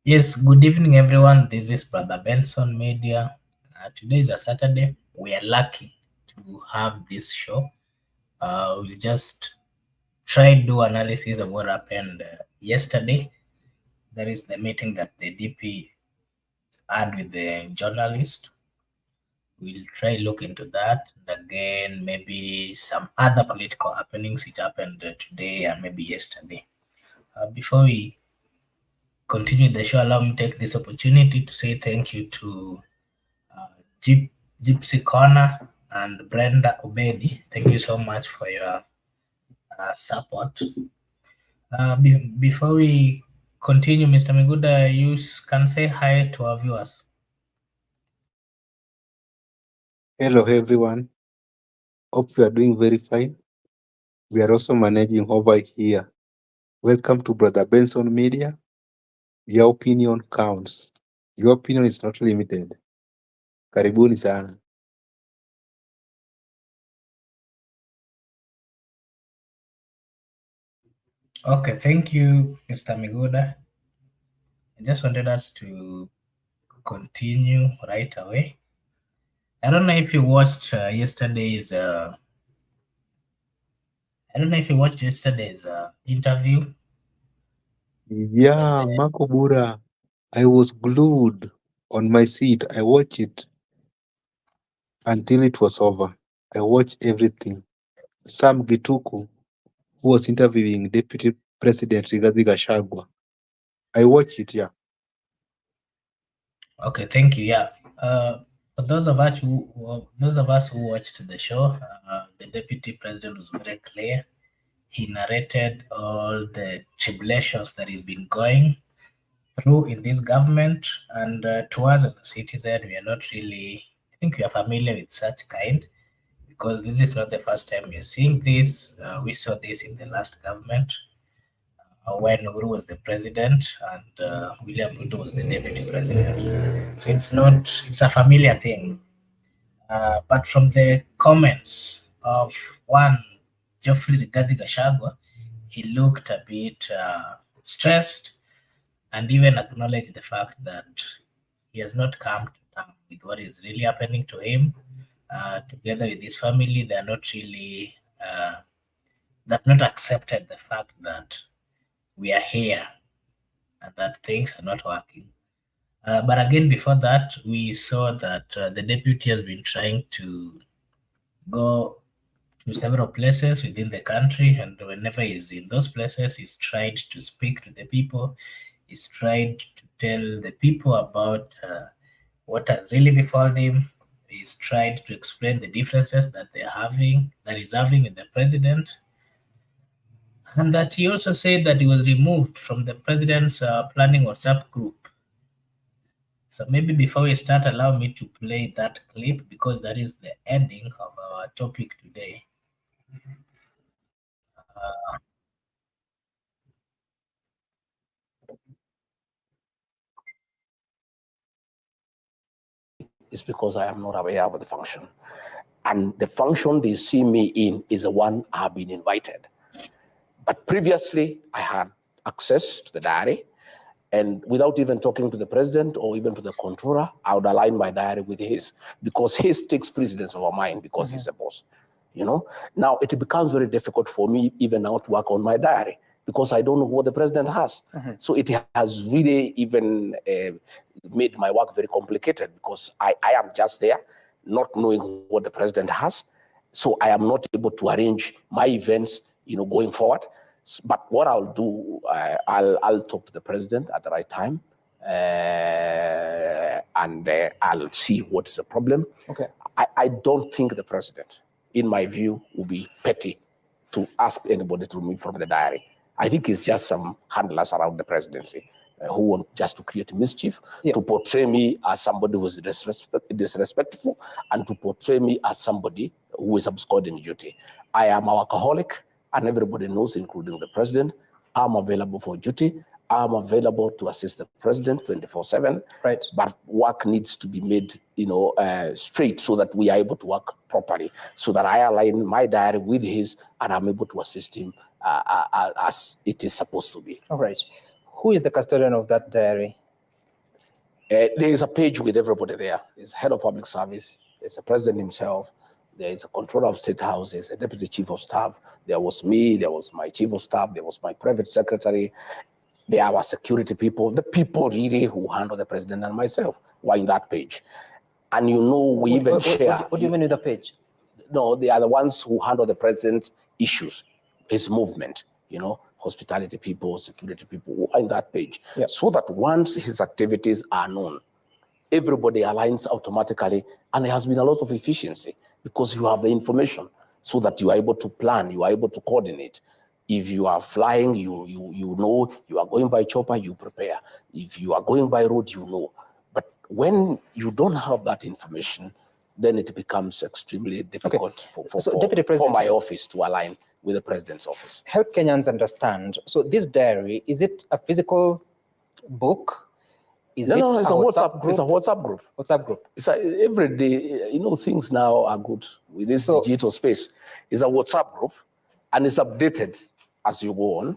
Yes, good evening, everyone. This is Brother Benson Media. Today is a Saturday. We are lucky to have this show. We'll just try to do analysis of what happened yesterday. That is the meeting that the DP had with the journalist. We'll try look into that. And again, maybe some other political happenings which happened today and maybe yesterday. Before we continue the show, allow me to take this opportunity to say thank you to Gypsy Corner and Brenda Obedi. Thank you so much for your support. Before we continue, Mr. Miguda, you can say hi to our viewers. Hello, everyone. Hope you are doing very fine. We are also managing over here. Welcome to Brother Benson Media. Your opinion counts. Your opinion is not limited. Karibuni sana. Okay, thank you, Mr. Miguda. I just wanted us to continue right away. I don't know if you watched yesterday's. I don't know if you watched yesterday's interview. Yeah, Marco Bura. I was glued on my seat. I watched it until it was over. I watched everything. Sam Gituku, who was interviewing Deputy President Rigathi Gachagua. I watched it, yeah. Okay, thank you. Yeah. For those of us who watched the show, the deputy president was very clear. He narrated all the tribulations that he's been going through in this government, and to us as a citizen, we are not really. I think we are familiar with such kind because this is not the first time we are seeing this. We saw this in the last government when Uhuru was the president and William Ruto was the deputy president. So it's a familiar thing. But from the comments of one Geoffrey Rigathi Gachagua, he looked a bit stressed and even acknowledged the fact that he has not come to terms with what is really happening to him. Together with his family, they are not really, they've not accepted the fact that we are here and that things are not working. But again, before that, we saw that the deputy has been trying to go to several places within the country, and whenever he's in those places, he's tried to speak to the people. He's tried to tell the people about what has really befallen him. He's tried to explain the differences that he's having with the president, and that he also said that he was removed from the president's planning WhatsApp group. So maybe before we start, allow me to play that clip because that is the ending of our topic today. Is because I am not aware of the function. And the function they see me in is the one I've been invited. But previously, I had access to the diary, and without even talking to the president or even to the controller, I would align my diary with his, because his takes precedence over mine because he's a boss. You know, now it becomes very difficult for me even now to work on my diary because I don't know what the president has. So it has really even made my work very complicated because I am just there, not knowing what the president has. So I am not able to arrange my events, going forward. But what I'll do, I'll talk to the president at the right time, and I'll see what is the problem. Okay. I don't think the president, in my view, will be petty to ask anybody to remove from the diary. I think it's just some handlers around the presidency who want just to create mischief, to portray me as somebody who is disrespectful, and to portray me as somebody who is absconding duty. I am a workaholic, and everybody knows, including the president. I'm available for duty. I'm available to assist the president 24/7. Right. But work needs to be made, straight so that we are able to work properly, so that I align my diary with his, and I'm able to assist him as it is supposed to be. All right. Who is the custodian of that diary? There is a page with everybody there. There's head of public service, there's the president himself, there is a controller of state house, there's a deputy chief of staff, there was me, there was my chief of staff, there was my private secretary, there are security people, the people really who handle the president and myself were in that page. And we even share. What do you mean with the page? No, they are the ones who handle the president's issues, his movement, hospitality people, security people who are in that page. Yep. So that once his activities are known, everybody aligns automatically, and there has been a lot of efficiency because you have the information so that you are able to plan, you are able to coordinate. If you are flying, you know, you are going by chopper, you prepare. If you are going by road, you know. But when you don't have that information, then it becomes extremely difficult for my office to align with the president's office. Help Kenyans understand. So this diary, is it a physical book? No, it's a WhatsApp group. It's a WhatsApp group. WhatsApp group. It's every day, things now are good with this digital space. It's a WhatsApp group, and it's updated as you go on.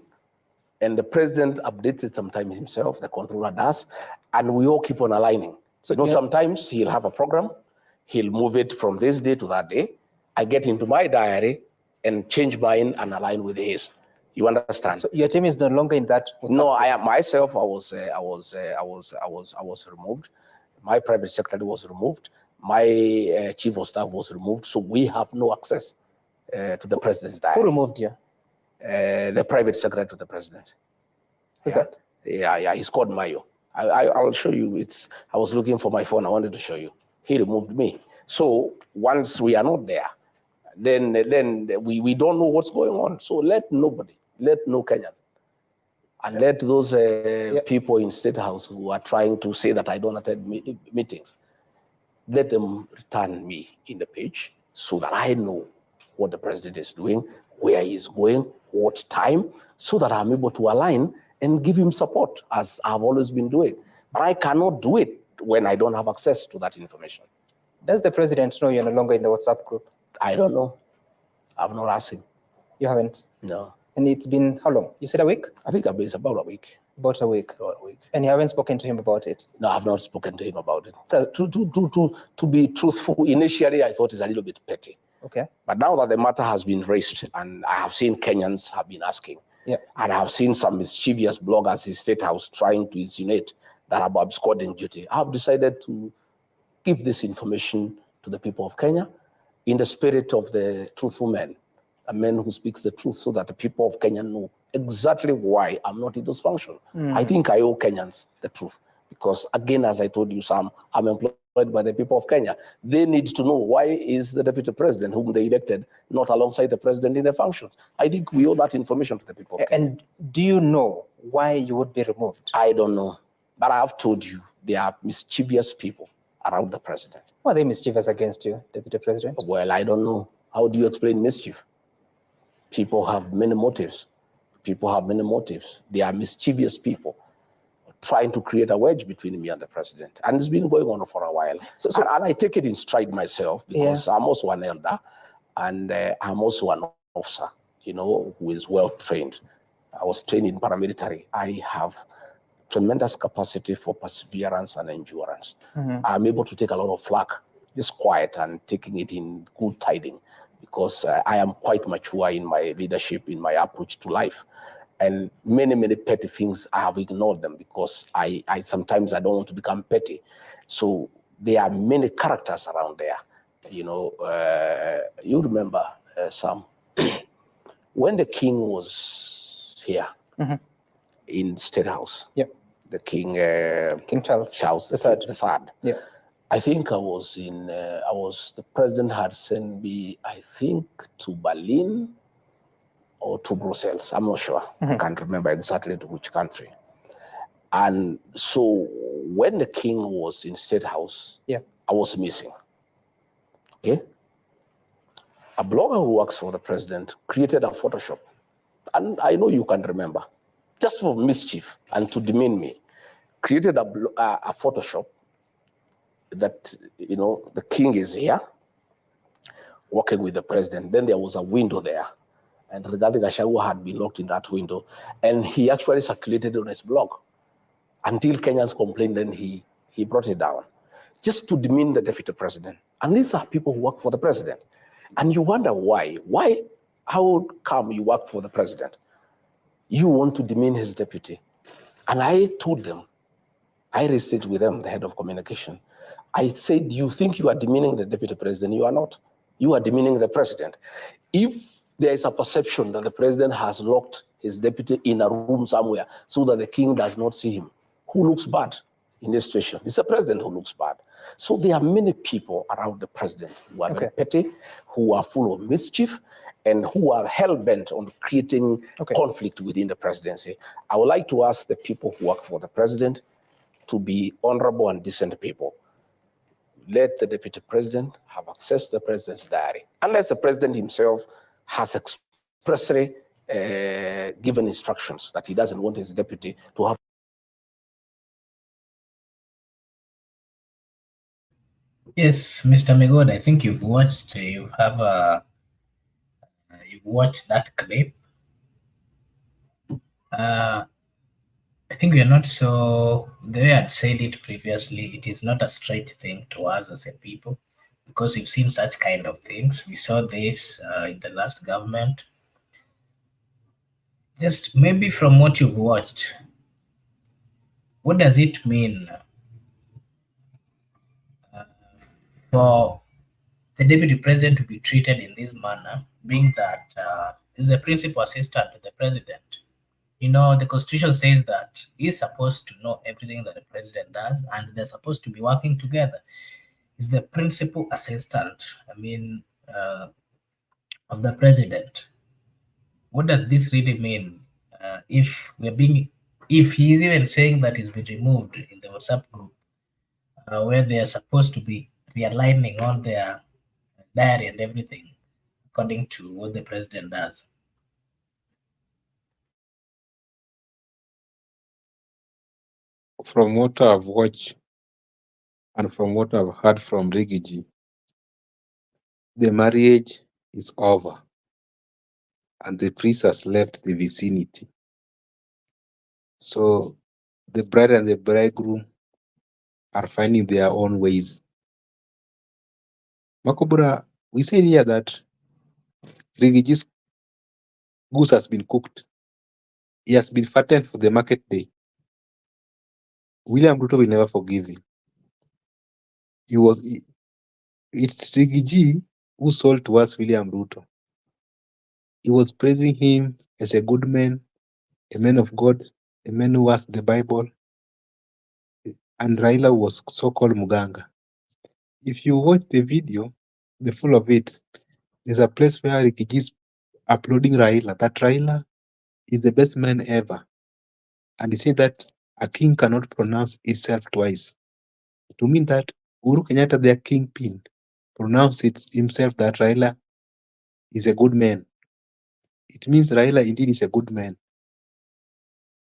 And the president updates it sometimes himself, the controller does, and we all keep on aligning. So sometimes he'll have a program, he'll move it from this day to that day. I get into my diary and change mine and align with his. You understand? So your team is no longer in that WhatsApp No, group? I am myself. I was removed. My private secretary was removed. My chief of staff was removed. So we have no access to the president's diary. Who removed you? The private secretary to the president. Who's that? Yeah. He's called Mayo. I'll show you. I was looking for my phone. I wanted to show you. He removed me. So once we are not there, then we don't know what's going on. So let no Kenyan, and let those people in State House who are trying to say that I don't attend meetings, let them return me in the page so that I know what the president is doing, where he's going, what time, so that I'm able to align and give him support, as I've always been doing. But I cannot do it when I don't have access to that information. Does the president know you're no longer in the WhatsApp group? I don't know. I've not asked him. You haven't? No. And it's been how long? You said a week? I think it's about a week. About a week. About a week. And you haven't spoken to him about it? No, I've not spoken to him about it. To be truthful, initially I thought it's a little bit petty. Okay. But now that the matter has been raised, and I have seen Kenyans have been asking, yeah, and I have seen some mischievous bloggers in State House trying to insinuate that I'm absconding duty, I have decided to give this information to the people of Kenya in the spirit of the truthful man, a man who speaks the truth, so that the people of Kenya know exactly why I'm not in those functions. I think I owe Kenyans the truth because, again, as I told you, Sam, I'm employed by the people of Kenya. They need to know why is the deputy president whom they elected not alongside the president in their functions. I think we owe that information to the people of Kenya. And do you know why you would be removed? I don't know, but I have told you there are mischievous people around the president. Why are they mischievous against you, Deputy President? Well, I don't know. How do you explain mischief? People have many motives. People have many motives. They are mischievous people trying to create a wedge between me and the president. And it's been going on for a while. And I take it in stride myself because I'm also an elder and I'm also an officer, who is well trained. I was trained in paramilitary. I have tremendous capacity for perseverance and endurance. I'm able to take a lot of flack, just quiet and taking it in good tiding, because I am quite mature in my leadership, in my approach to life. And many, many petty things, I have ignored them because I sometimes I don't want to become petty. So there are many characters around there. You remember, Sam, when the king was here in State House, the king, King Charles the third. Yeah. I think the president had sent me, I think, to Berlin or to Brussels. I'm not sure. I can't remember exactly to which country. And so when the king was in State House, I was missing. Okay? A blogger who works for the president created a Photoshop. And I know you can remember. Just for mischief and to demean me, created a Photoshop that, the king is here working with the president. Then there was a window there. And Rigathi Gachagua had been locked in that window. And he actually circulated on his blog until Kenyans complained. Then he he brought it down just to demean the deputy president. And these are people who work for the president. And you wonder why. Why? How come you work for the president? You want to demean his deputy. And I told them, I raised with them, the head of communication. I said, you think you are demeaning the deputy president? You are not. You are demeaning the president. If there is a perception that the president has locked his deputy in a room somewhere so that the king does not see him, who looks bad in this situation? It's the president who looks bad. So there are many people around the president who are very petty, who are full of mischief, and who are hell-bent on creating conflict within the presidency. I would like to ask the people who work for the president to be honorable and decent people. Let the deputy president have access to the president's diary, unless the president himself has expressly given instructions that he doesn't want his deputy to have. Yes, Mr. Migod, I think you've watched that clip. I think we are not so, the way I'd said it previously, it is not a straight thing to us as a people, because we've seen such kind of things. We saw this in the last government. Just maybe from what you've watched, what does it mean for the deputy president to be treated in this manner, being that is the principal assistant to the president? You know, the constitution says that he's supposed to know everything that the president does, and they're supposed to be working together. Is the principal assistant, of the president. What does this really mean? If he's even saying that he's been removed in the WhatsApp group, where they are supposed to be realigning all their diary and everything according to what the president does. From what I've watched and from what I've heard from Rigiji, the marriage is over and the priest has left the vicinity. So the bride and the bridegroom are finding their own ways. Makobura, we say here that Rigiji's goose has been cooked. He has been fattened for the market day. William Ruto will never forgive him. It's Rigiji who sold to us William Ruto. He was praising him as a good man, a man of God, a man who has the Bible, and Raila was so-called Muganga. If you watch the video, the full of it, there's a place where Rigiji is uploading Raila, that Raila is the best man ever. And he said that a king cannot pronounce itself twice. To mean that Uhuru Kenyatta, their kingpin, pronounced himself that Raila is a good man. It means Raila indeed is a good man.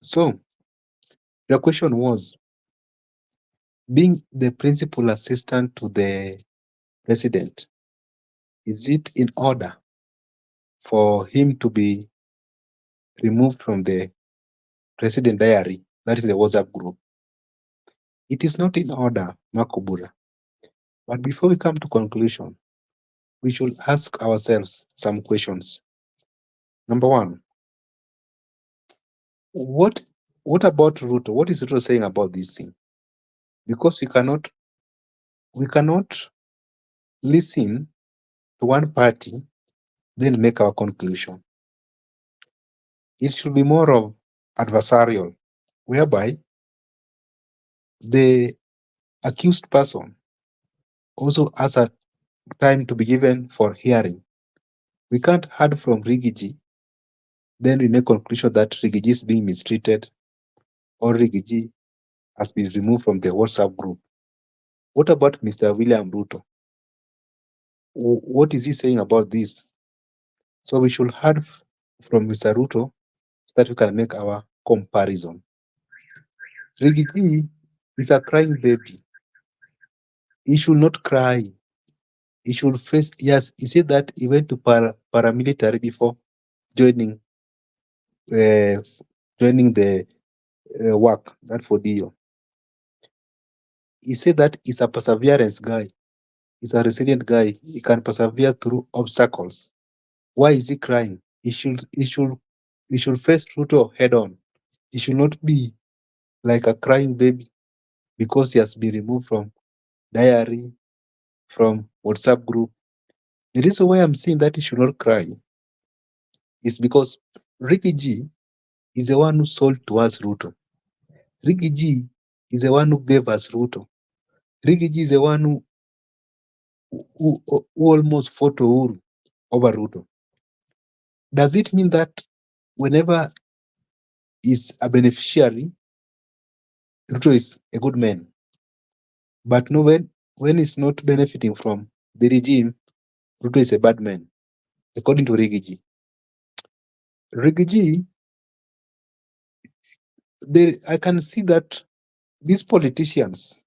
So, the question was, being the principal assistant to the president, is it in order for him to be removed from the president diary, that is the WhatsApp group? It is not in order, Makobura. But before we come to conclusion, we should ask ourselves some questions. Number one, what about Ruto? What is Ruto saying about this thing? Because we cannot listen to one party, then make our conclusion. It should be more of adversarial, whereby the accused person also has a time to be given for hearing. We can't hear from Rigiji, then we make conclusion that Rigiji is being mistreated or Rigiji has been removed from the WhatsApp group. What about Mr. William Ruto? What is he saying about this? So we should hear from Mr. Ruto so that we can make our comparison. Rigiji is a crying baby. He should not cry. He should face, yes, he said that he went to paramilitary before joining the work, that for Dio. He said that he's a perseverance guy. He's a resilient guy. He can persevere through obstacles. Why is he crying? He should face Ruto head on. He should not be like a crying baby because he has been removed from diary, from WhatsApp group. The reason why I'm saying that he should not cry is because Ricky G is the one who sold to us Ruto. Ricky G is the one who gave us Ruto. Ricky G is the one who almost fought Uhuru over Ruto. Does it mean that whenever is a beneficiary, Ruto is a good man? But no, when he's not benefiting from the regime, Ruto is a bad man, according to Ricky G. Ricky G, I can see that these politicians,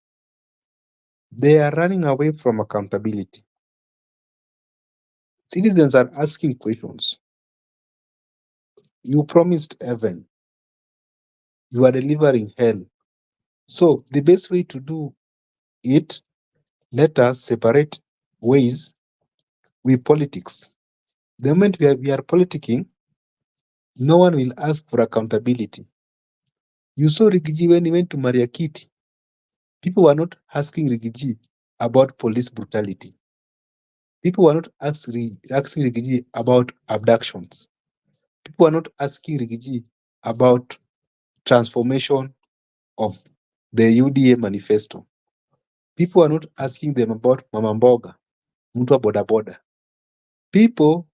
they are running away from accountability. Citizens are asking questions. You promised heaven, you are delivering hell. So the best way to do it, let us separate ways with politics. The moment we are politicking, no one will ask for accountability. You saw Rigiji when he went to Mariakiti. People were not asking Rigiji about police brutality. People were not asking Rigiji about abductions. People were not asking Rigiji about transformation of the UDA manifesto. People are not asking them about Mama Mboga, Mtu wa Boda Boda. People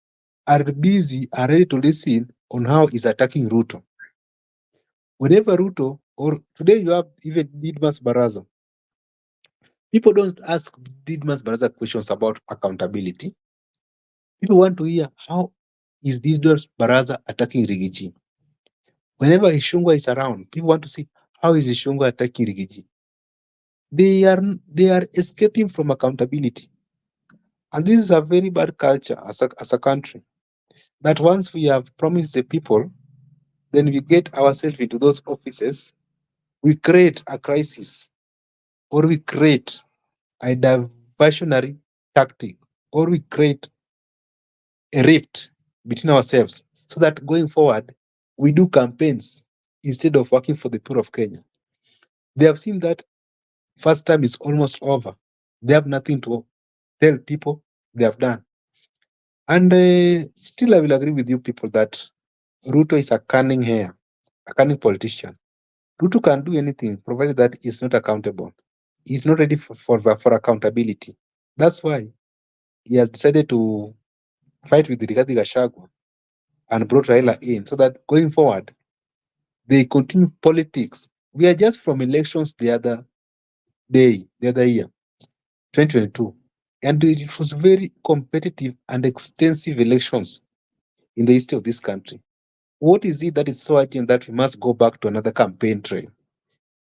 are busy and ready to listen on how he's attacking Ruto. Whenever Ruto, or today you have even Didmas Baraza, people don't ask Didmas Baraza questions about accountability. People want to hear how is Didmas Baraza attacking Rigiji. Whenever Ishungwa is around, people want to see how is Ishungwa attacking Rigiji. They are escaping from accountability. And this is a very bad culture as a country. That once we have promised the people, then we get ourselves into those offices, we create a crisis, or we create a diversionary tactic, or we create a rift between ourselves so that going forward, we do campaigns instead of working for the poor of Kenya. They have seen that first time is almost over. They have nothing to tell people they have done. And still, I will agree with you people that Ruto is a cunning hair, a cunning politician. Ruto can do anything provided that he's not accountable. He's not ready for accountability. That's why he has decided to fight with Rigathi Gachagua and brought Raila in so that going forward, they continue politics. We are just from elections the other year, 2022. And it was very competitive and extensive elections in the history of this country. What is it that is so urgent that we must go back to another campaign trail?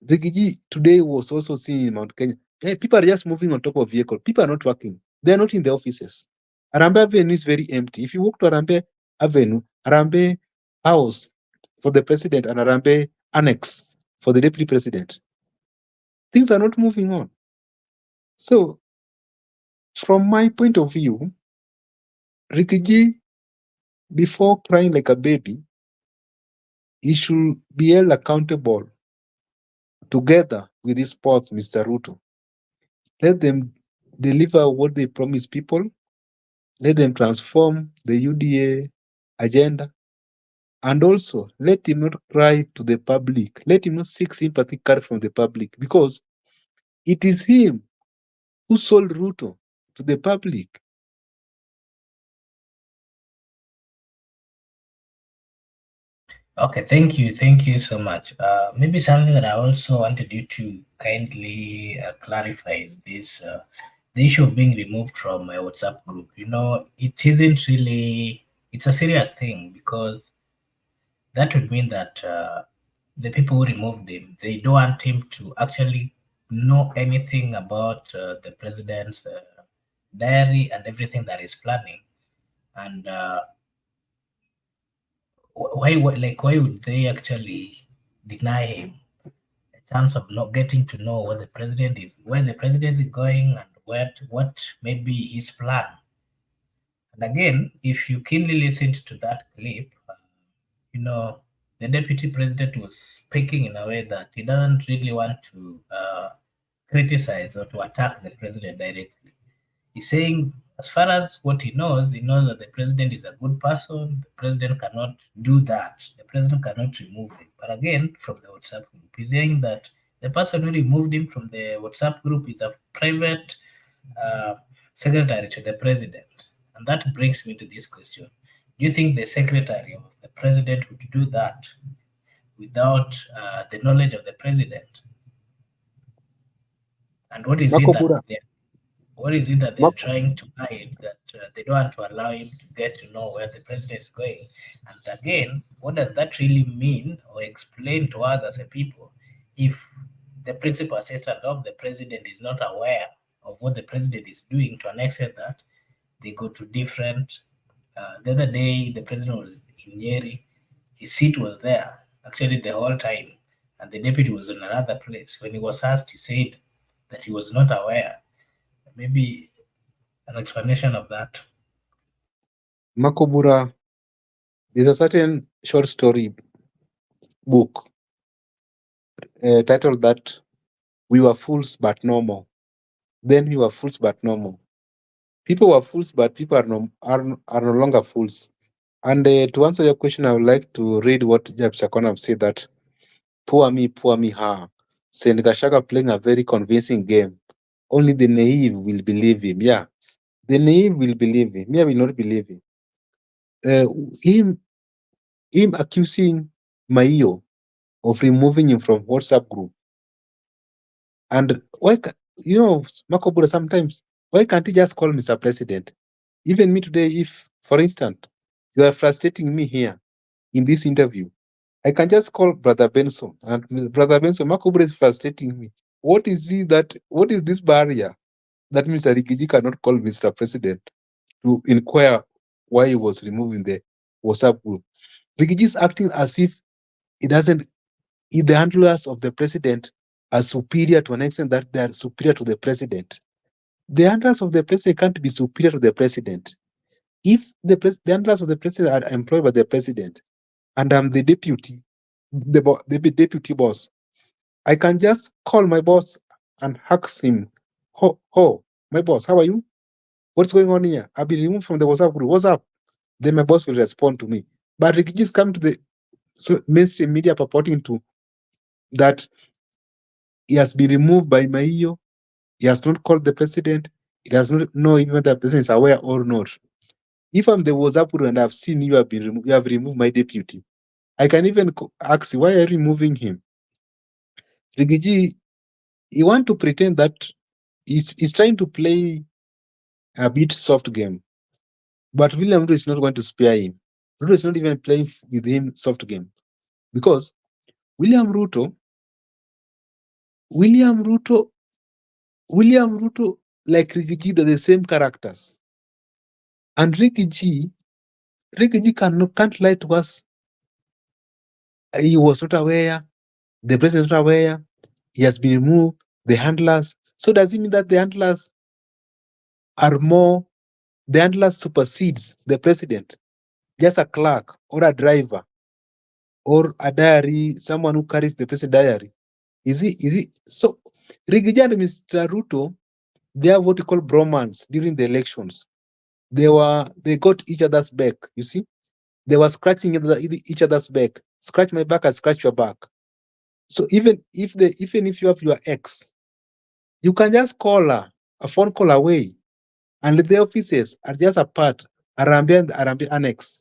Rigiji today was also seen in Mount Kenya. Hey, people are just moving on top of vehicle. People are not working. They are not in the offices. Arambe Avenue is very empty. If you walk to Arambe Avenue, Arambe House for the president and Arambe Annex for the deputy president, things are not moving on. So, from my point of view, Rigiji, before crying like a baby, he should be held accountable together with his spouse, Mr. Ruto. Let them deliver what they promise people. Let them transform the UDA agenda. And also, let him not cry to the public. Let him not seek sympathy card from the public because it is him who sold Ruto to the public. Okay, thank you so much. Maybe something that I also wanted you to kindly clarify is this: the issue of being removed from a WhatsApp group. You know, it isn't really. It's a serious thing because that would mean that the people who removed him, they don't want him to actually know anything about the president's diary and everything that he's planning. And why would they actually deny him chance of not getting to know what the president is, where the president is going, and what may be his plan. And again, if you keenly listened to that clip, you know, the deputy president was speaking in a way that he doesn't really want to criticize or to attack the president directly. He's saying, as far as what he knows that the president is a good person. The president cannot do that. The president cannot remove him. But again, from the WhatsApp group, he's saying that the person who removed him from the WhatsApp group is a private uh, secretary to the president. And that brings me to this question. Do you think the secretary of the president would do that without the knowledge of the president? And what is it that Makobura, they're Mak- trying to hide, that they don't want to allow him to get to know where the president is going? And again, what does that really mean or explain to us as a people if the principal assistant of the president is not aware of what the president is doing, to an extent that they go to different. The other day, the president was in Nyeri. His seat was there actually the whole time, and the deputy was in another place. When he was asked, he said that he was not aware. Maybe an explanation of that. Makobura, there's a certain short story book titled that We Were Fools But No More. Then we were fools but no more. People were fools, but people are no longer fools. And to answer your question, I would like to read what Gachagua said that poor me, ha. Saint Gachagua playing a very convincing game. Only the naive will believe him. Yeah, the naive will believe him. Me, I will not believe him. Uh, him, him accusing Maio of removing him from WhatsApp group. And why, Makobura, sometimes, why can't he just call Mr. President? Even me today, if, for instance, you are frustrating me here in this interview, I can just call Brother Benson. And Brother Benson, Makobura is frustrating me. What is this barrier that Mr. Rigiji cannot call Mr. President to inquire why he was removing the WhatsApp group? Rigiji is acting as if the handlers of the president are superior to an extent that they are superior to the president. The handlers of the president can't be superior to the president. If the handlers of the president are employed by the president, and I'm the deputy, the deputy boss, I can just call my boss and ask him, my boss, how are you? What's going on here? I've been removed from the WhatsApp group. What's up? Then my boss will respond to me. But Rikiji's come to the mainstream media purporting to that he has been removed by Maio. He has not called the president. He does not know even the president is aware or not. If I'm the WhatsApp group and I've seen you have removed my deputy, I can even ask you, why are you removing him? Rigiji, you want to pretend that he's trying to play a bit soft game. But William Ruto is not going to spare him. Ruto is not even playing with him soft game. Because William Ruto, like Rigiji, they're the same characters. And Rigiji can't lie to us. He was not aware. The president is not aware. He has been removed. The handlers. So does it mean that the handlers supersedes the president? Just a clerk or a driver or a diary, someone who carries the president diary. Is it so? Rigiji and Mr. Ruto, they have what we call bromance during the elections. They got each other's back. You see, they were scratching each other's back. Scratch my back, I scratch your back. So even if you have your ex, you can just call her a phone call away, and the offices are just apart. Arambe and Arambe Annex,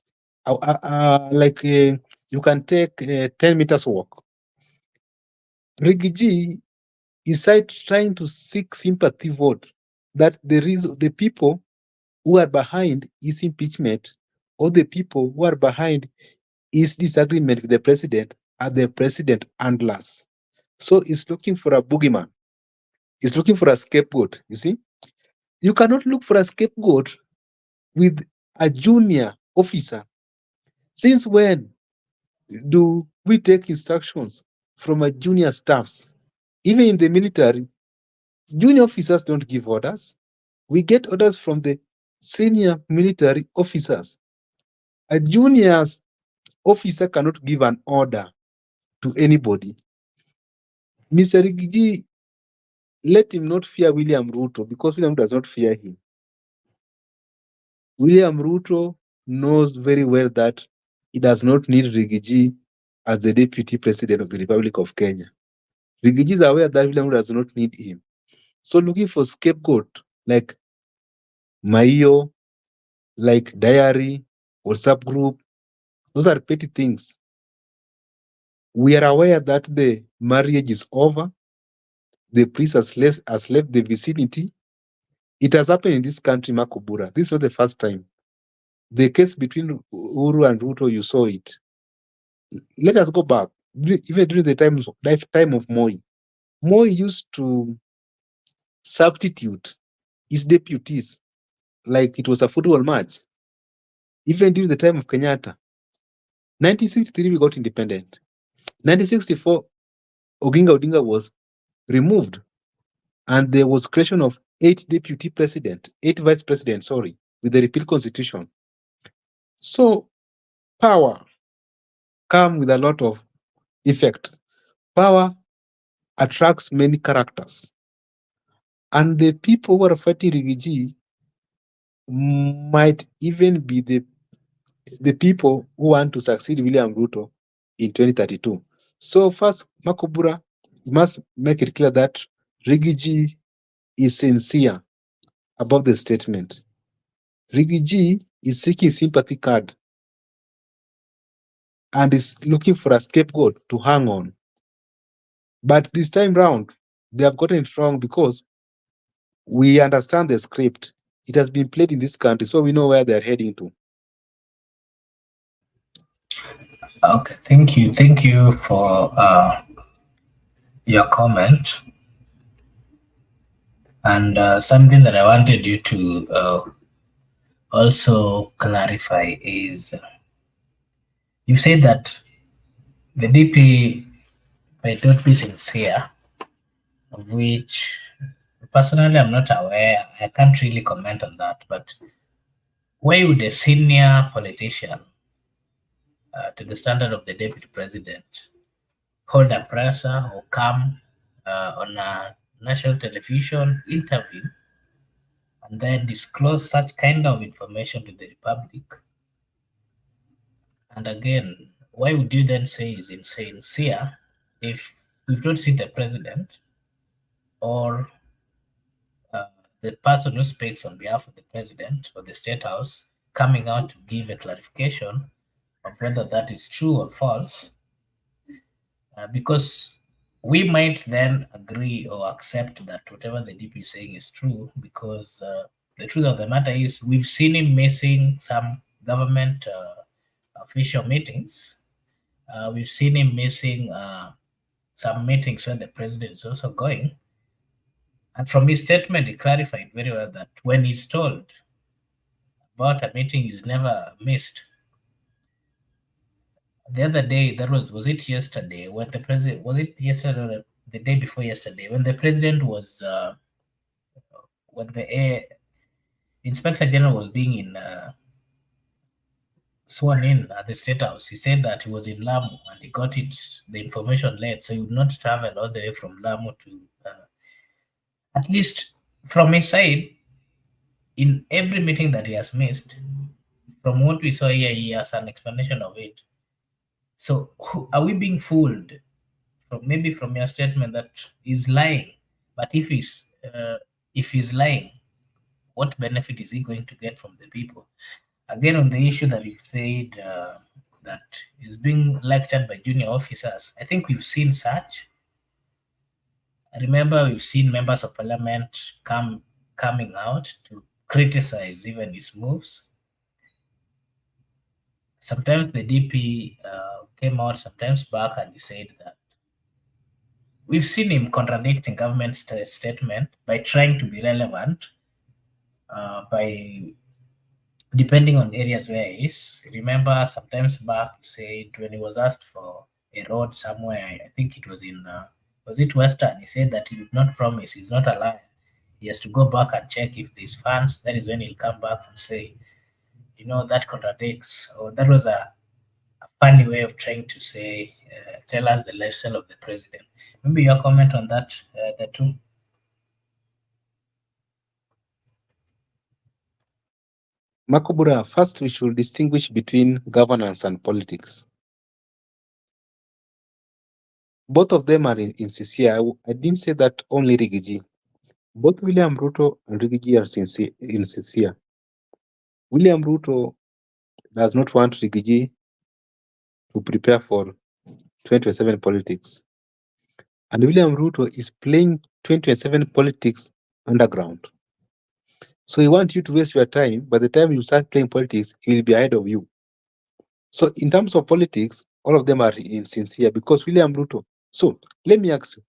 you can take 10 meters walk. Rigiji is trying to seek sympathy vote that the people who are behind his impeachment or the people who are behind his disagreement with the president are the president handlers. So he's looking for a boogeyman. He's looking for a scapegoat. You see, you cannot look for a scapegoat with a junior officer. Since when do we take instructions from a junior staffs? Even in the military, junior officers don't give orders. We get orders from the senior military officers. A junior officer cannot give an order to anybody. Mr. Rigiji, let him not fear William Ruto because William does not fear him. William Ruto knows very well that he does not need Rigiji as the deputy president of the Republic of Kenya. Rigiji is aware that William Ruto does not need him. So looking for scapegoat like Maio, like diary, WhatsApp group, those are petty things. We are aware that the marriage is over. The priest has left the vicinity. It has happened in this country, Makobura. This was the first time. The case between Uru and Ruto, you saw it. Let us go back. Even during the time of Moi. Moi used to substitute his deputies like it was a football match. Even during the time of Kenyatta. 1963, we got independent. 1964, Oginga Odinga was removed. And there was creation of 8 vice presidents, with the repeal constitution. So power comes with a lot of effect. Power attracts many characters. And the people who are fighting Rigiji might even be the people who want to succeed William Ruto in 2032. So first, Makobura, you must make it clear that Rigiji is sincere about the statement. Rigiji is seeking sympathy card and is looking for a scapegoat to hang on. But this time round, they have gotten it wrong because we understand the script. It has been played in this country, so we know where they're heading to. Okay, thank you. Thank you for your comment. And something that I wanted you to also clarify is you said that the DP may not be sincere, of which personally I'm not aware. I can't really comment on that. But why would a senior politician to the standard of the deputy president hold a presser or come on a national television interview and then disclose such kind of information to the republic? And again, why would you then say is insincere if we've not seen the president or the person who speaks on behalf of the president or the state house coming out to give a clarification of whether that is true or false? Because we might then agree or accept that whatever the DP is saying is true, because the truth of the matter is we've seen him missing some government official meetings. We've seen him missing some meetings where the president is also going. And from his statement, he clarified very well that when he's told about a meeting, he's never missed. The other day, that was it yesterday when the president, was it yesterday or the day before yesterday, when the president was, when the inspector general was being sworn in at the state house, he said that he was in Lamu and he got the information late, so he would not travel all the way from Lamu to, at least from his side, in every meeting that he has missed, from what we saw here, he has an explanation of it. So are we being fooled maybe from your statement that he's lying? But if he's lying, what benefit is he going to get from the people? Again, on the issue that you said that is being lectured by junior officers, I think we've seen such. I remember we've seen members of parliament coming out to criticize even his moves. Sometimes the DP came out sometimes back and he said that we've seen him contradicting government statement by trying to be relevant, by depending on areas where he is. Remember, sometimes back he said when he was asked for a road somewhere, I think it was in was it Western? He said that he did not promise. He's not a liar. He has to go back and check if there's funds. That is when he'll come back and say, that contradicts, or that was a funny way of trying to say, tell us the lifestyle of the president. Maybe your comment on that, the two. Makubura, first we should distinguish between governance and politics. Both of them are insincere. I didn't say that only Rigiji. Both William Ruto and Rigiji are insincere. William Ruto does not want Rigiji to prepare for 2027 politics. And William Ruto is playing 2027 politics underground. So he wants you to waste your time. By the time you start playing politics, he will be ahead of you. So in terms of politics, all of them are insincere because William Ruto. So let me ask you,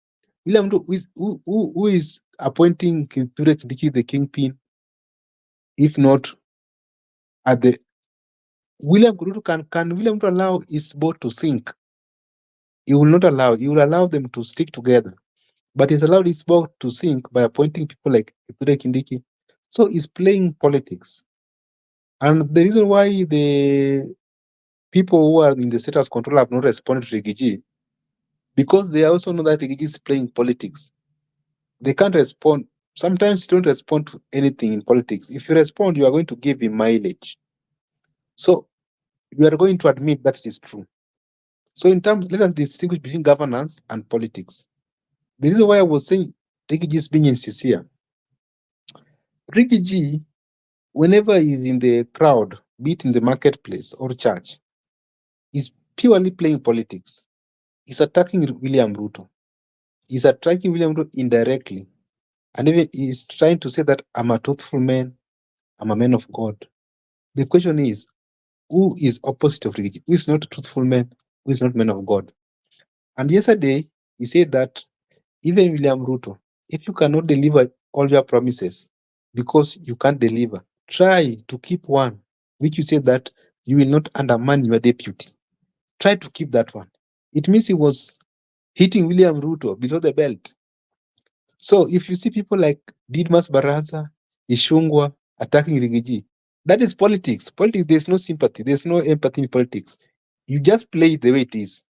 William Ruto, who is appointing Kithure Kindiki the kingpin, if not at the William Ruto can William Ruto allow his boat to sink? He will not allow. He will allow them to stick together. But he's allowed his boat to sink by appointing people like Kithure Kindiki. So he's playing politics. And the reason why the people who are in the state house control have not responded to Rigiji, because they also know that Rigiji is playing politics. They can't respond. Sometimes you don't respond to anything in politics. If you respond, you are going to give him mileage. So you are going to admit that it is true. So in terms, let us distinguish between governance and politics. The reason why I was saying Rigiji is being insincere. Rigiji, whenever he's in the crowd, be it in the marketplace or church, is purely playing politics. He's attacking William Ruto. He's attacking William Ruto indirectly. And even he's trying to say that I'm a truthful man, I'm a man of God. The question is, who is opposite of Rigiji? Who is not a truthful man? Who is not man of God? And yesterday, he said that even William Ruto, if you cannot deliver all your promises because you can't deliver, try to keep one, which you said that you will not undermine your deputy. Try to keep that one. It means he was hitting William Ruto below the belt. So if you see people like Didmas Baraza, Ishungwa attacking Rigiji, that is politics. Politics, there's no sympathy, there's no empathy in politics. You just play it the way it is.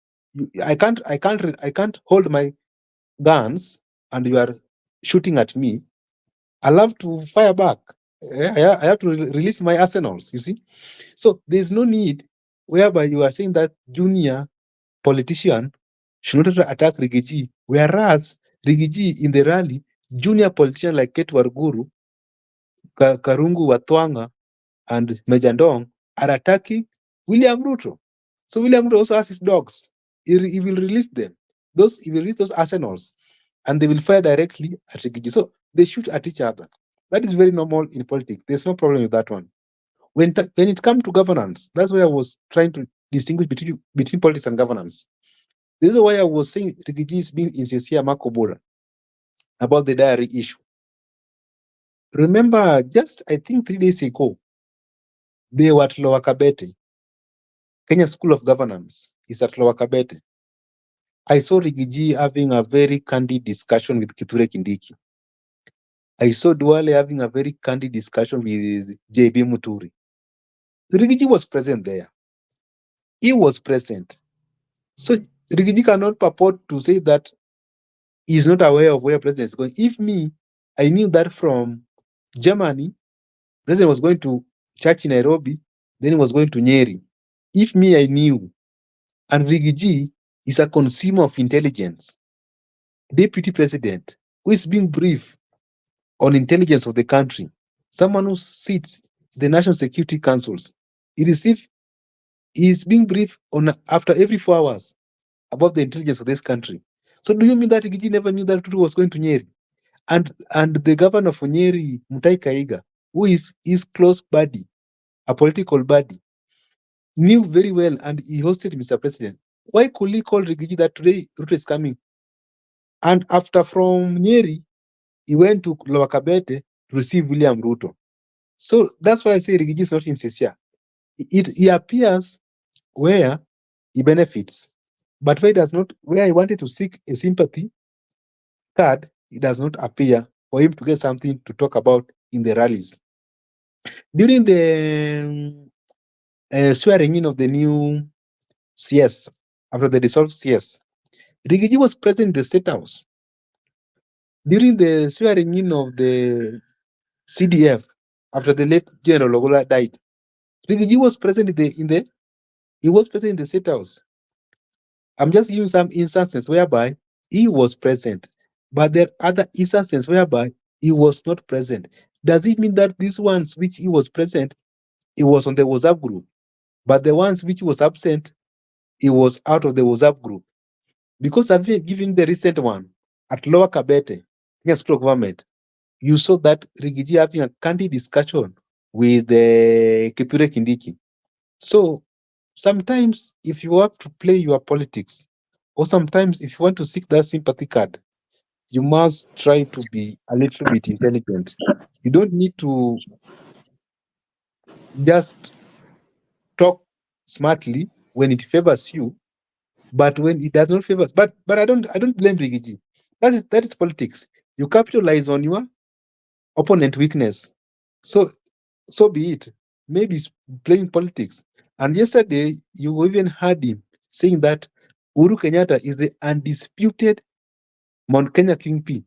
I can't hold my guns and you are shooting at me. I love to fire back. I have to release my arsenals, you see. So there's no need whereby you are saying that junior politician should not attack Rigiji, whereas Rigiji in the rally, junior politician like Ketu Warguru, Karungu Watwanga, and Mejandong are attacking William Ruto. So William Ruto also has his dogs. He will release them. He will release those arsenals, and they will fire directly at Rigiji. So they shoot at each other. That is very normal in politics. There's no problem with that one. When it comes to governance, that's why I was trying to distinguish between politics and governance. This is why I was saying Rigiji is being insincere, Makobora, about the diary issue. Remember, just I think 3 days ago, they were at Lower Kabete. Kenya School of Governance is at Lower Kabete. I saw Rigiji having a very candid discussion with Kithure Kindiki. I saw Duale having a very candid discussion with JB Muturi. Rigiji was present there. He was present. So Rigiji cannot purport to say that he's not aware of where President is going. If I knew that from Germany, President was going to church in Nairobi, then he was going to Nyeri. If I knew, and Rigiji is a consumer of intelligence, deputy president, who is being briefed on intelligence of the country, someone who sits in the National Security Councils, he is being briefed on after every 4 hours about the intelligence of this country. So do you mean that Rigiji never knew that Ruto was going to Nyeri? And the governor of Nyeri, Mutai Kaiga, who is his close buddy, a political buddy, knew very well and he hosted Mr. President. Why could he call Rigiji that today Ruto is coming? And after from Nyeri, he went to Lower Kabete to receive William Ruto. So that's why I say Rigiji is not insincere. He appears where he benefits, but where he does not, where he wanted to seek a sympathy, card, it does not appear for him to get something to talk about in the rallies. During the swearing in of the new CS, after the dissolved CS, Rigiji was present in the State House. During the swearing in of the CDF, after the late General Ogola died, Rigiji was present he was present in the State House. I'm just giving some instances whereby he was present, but there are other instances whereby he was not present. Does it mean that these ones which he was present, he was on the WhatsApp group, but the ones which he was absent, he was out of the WhatsApp group? Because I've given the recent one at Lower Kabete, against government, you saw that Rigiji having a candid discussion with Kithure Kindiki. So sometimes if you have to play your politics, or sometimes if you want to seek that sympathy card, you must try to be a little bit intelligent. You don't need to just talk smartly when it favors you, but when it does not favor, but I don't blame Rigiji. That is politics. You capitalize on your opponent weakness. So so be it. Maybe he's playing politics. And yesterday you even heard him saying that Uhuru Kenyatta is the undisputed Mount Kenya kingpin.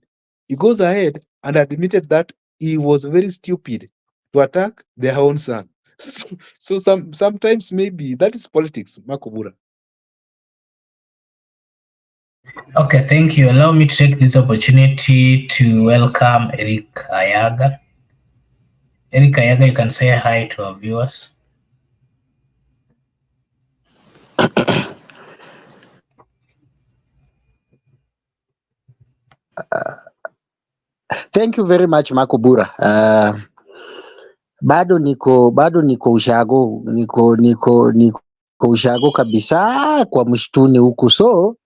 He goes ahead and admitted that he was very stupid to attack their own son. So sometimes maybe that is politics, Makobura. Okay, thank you. Allow me to take this opportunity to welcome Eric Ayaga. Eric Ayaga, you can say hi to our viewers. Thank you very much Makubura. Bado niko ushago, niko ushago kabisa kwa mshtuni huku, so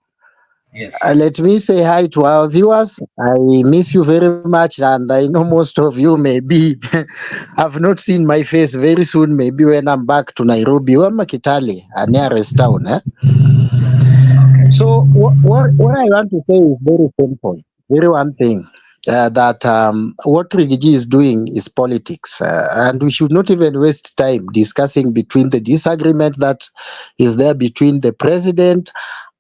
Yes. let me say hi to our viewers. I miss you very much, and I know most of you maybe have not seen my face. Very soon, maybe when I'm back to Nairobi or Kitale, a nearest town. So what I want to say is very simple. Very one thing. That what Rigiji is doing is politics, and we should not even waste time discussing between the disagreement that is there between the president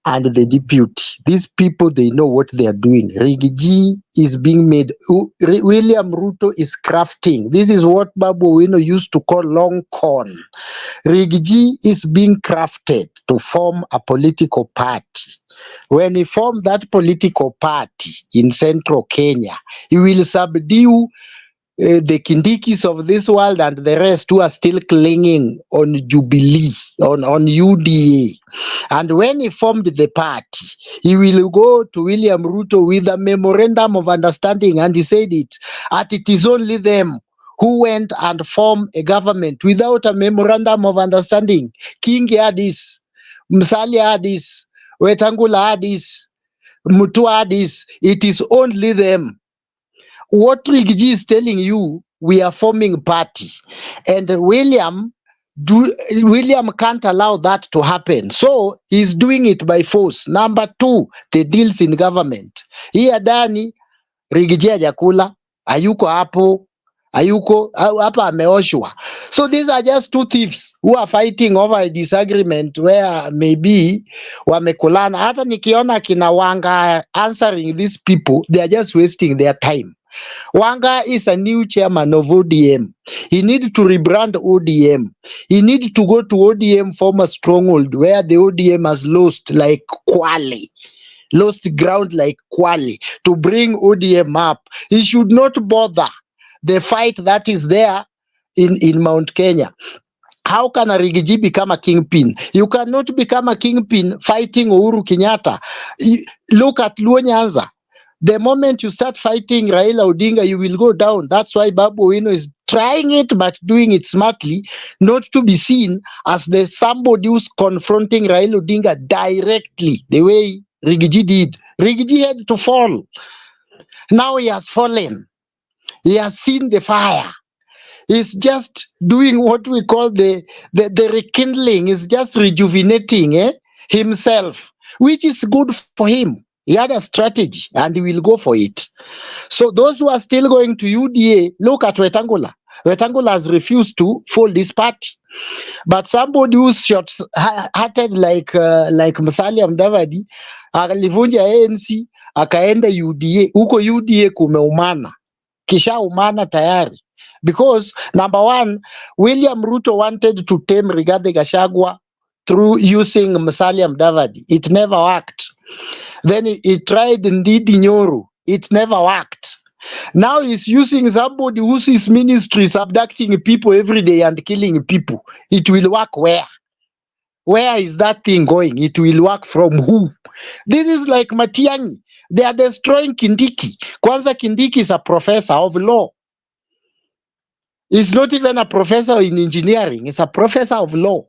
and the deputy. These people, they know what they are doing. Rigiji is being made. William Ruto is crafting. This is what Babu Owino used to call long con. Rigiji is being crafted to form a political party. When he formed that political party in central Kenya, he will subdue the Kindikis of this world and the rest who are still clinging on Jubilee, on UDA. And when he formed the party, he will go to William Ruto with a memorandum of understanding, and he said it is only them who went and formed a government without a memorandum of understanding. King had this, Msali had this, Wetangula had this, Mutua had this. It is only them. What Rigiji is telling you, we are forming party, and William can't allow that to happen, so he's doing it by force. Number two, the deals in government. Hii Adani Rigiji hajakula, hayuko hapo, hapa ameoshwa. So these are just two thieves who are fighting over a disagreement where maybe wamekulana. Hata nikiona kina Wanga answering these people, they are just wasting their time. Wanga is a new chairman of ODM. He needs to rebrand ODM. He needs to go to ODM former stronghold where the ODM has lost like Kwale. Lost ground like Kwale to bring ODM up. He should not bother the fight that is there in Mount Kenya. How can a Rigiji become a kingpin? You cannot become a kingpin fighting Uhuru Kenyatta. Look at Luo Nyanza. The moment you start fighting Raila Odinga, you will go down. That's why Babu Owino is trying it, but doing it smartly, not to be seen as the somebody who's confronting Raila Odinga directly, the way Rigiji did. Rigiji had to fall. Now he has fallen. He has seen the fire. He's just doing what we call the rekindling. He's just rejuvenating himself, which is good for him. He had a strategy and he will go for it. So those who are still going to UDA, look at Wetangula. Wetangula has refused to fold this party. But somebody who's short-hearted like Musalia Mudavadi alivunja ANC akaenda UDA. Huko UDA kumeumana, kisha umana tayari. Because number one, William Ruto wanted to tame Rigathi Gachagua through using Musalia Mudavadi. It never worked. Then he tried Ndidi Nyoro. It never worked. Now he's using somebody whose his ministry is abducting people every day and killing people. It will work where? Where is that thing going? It will work from who? This is like Matiang'i. They are destroying Kindiki. Kwanza Kindiki is a professor of law. He's not even a professor in engineering. He's a professor of law.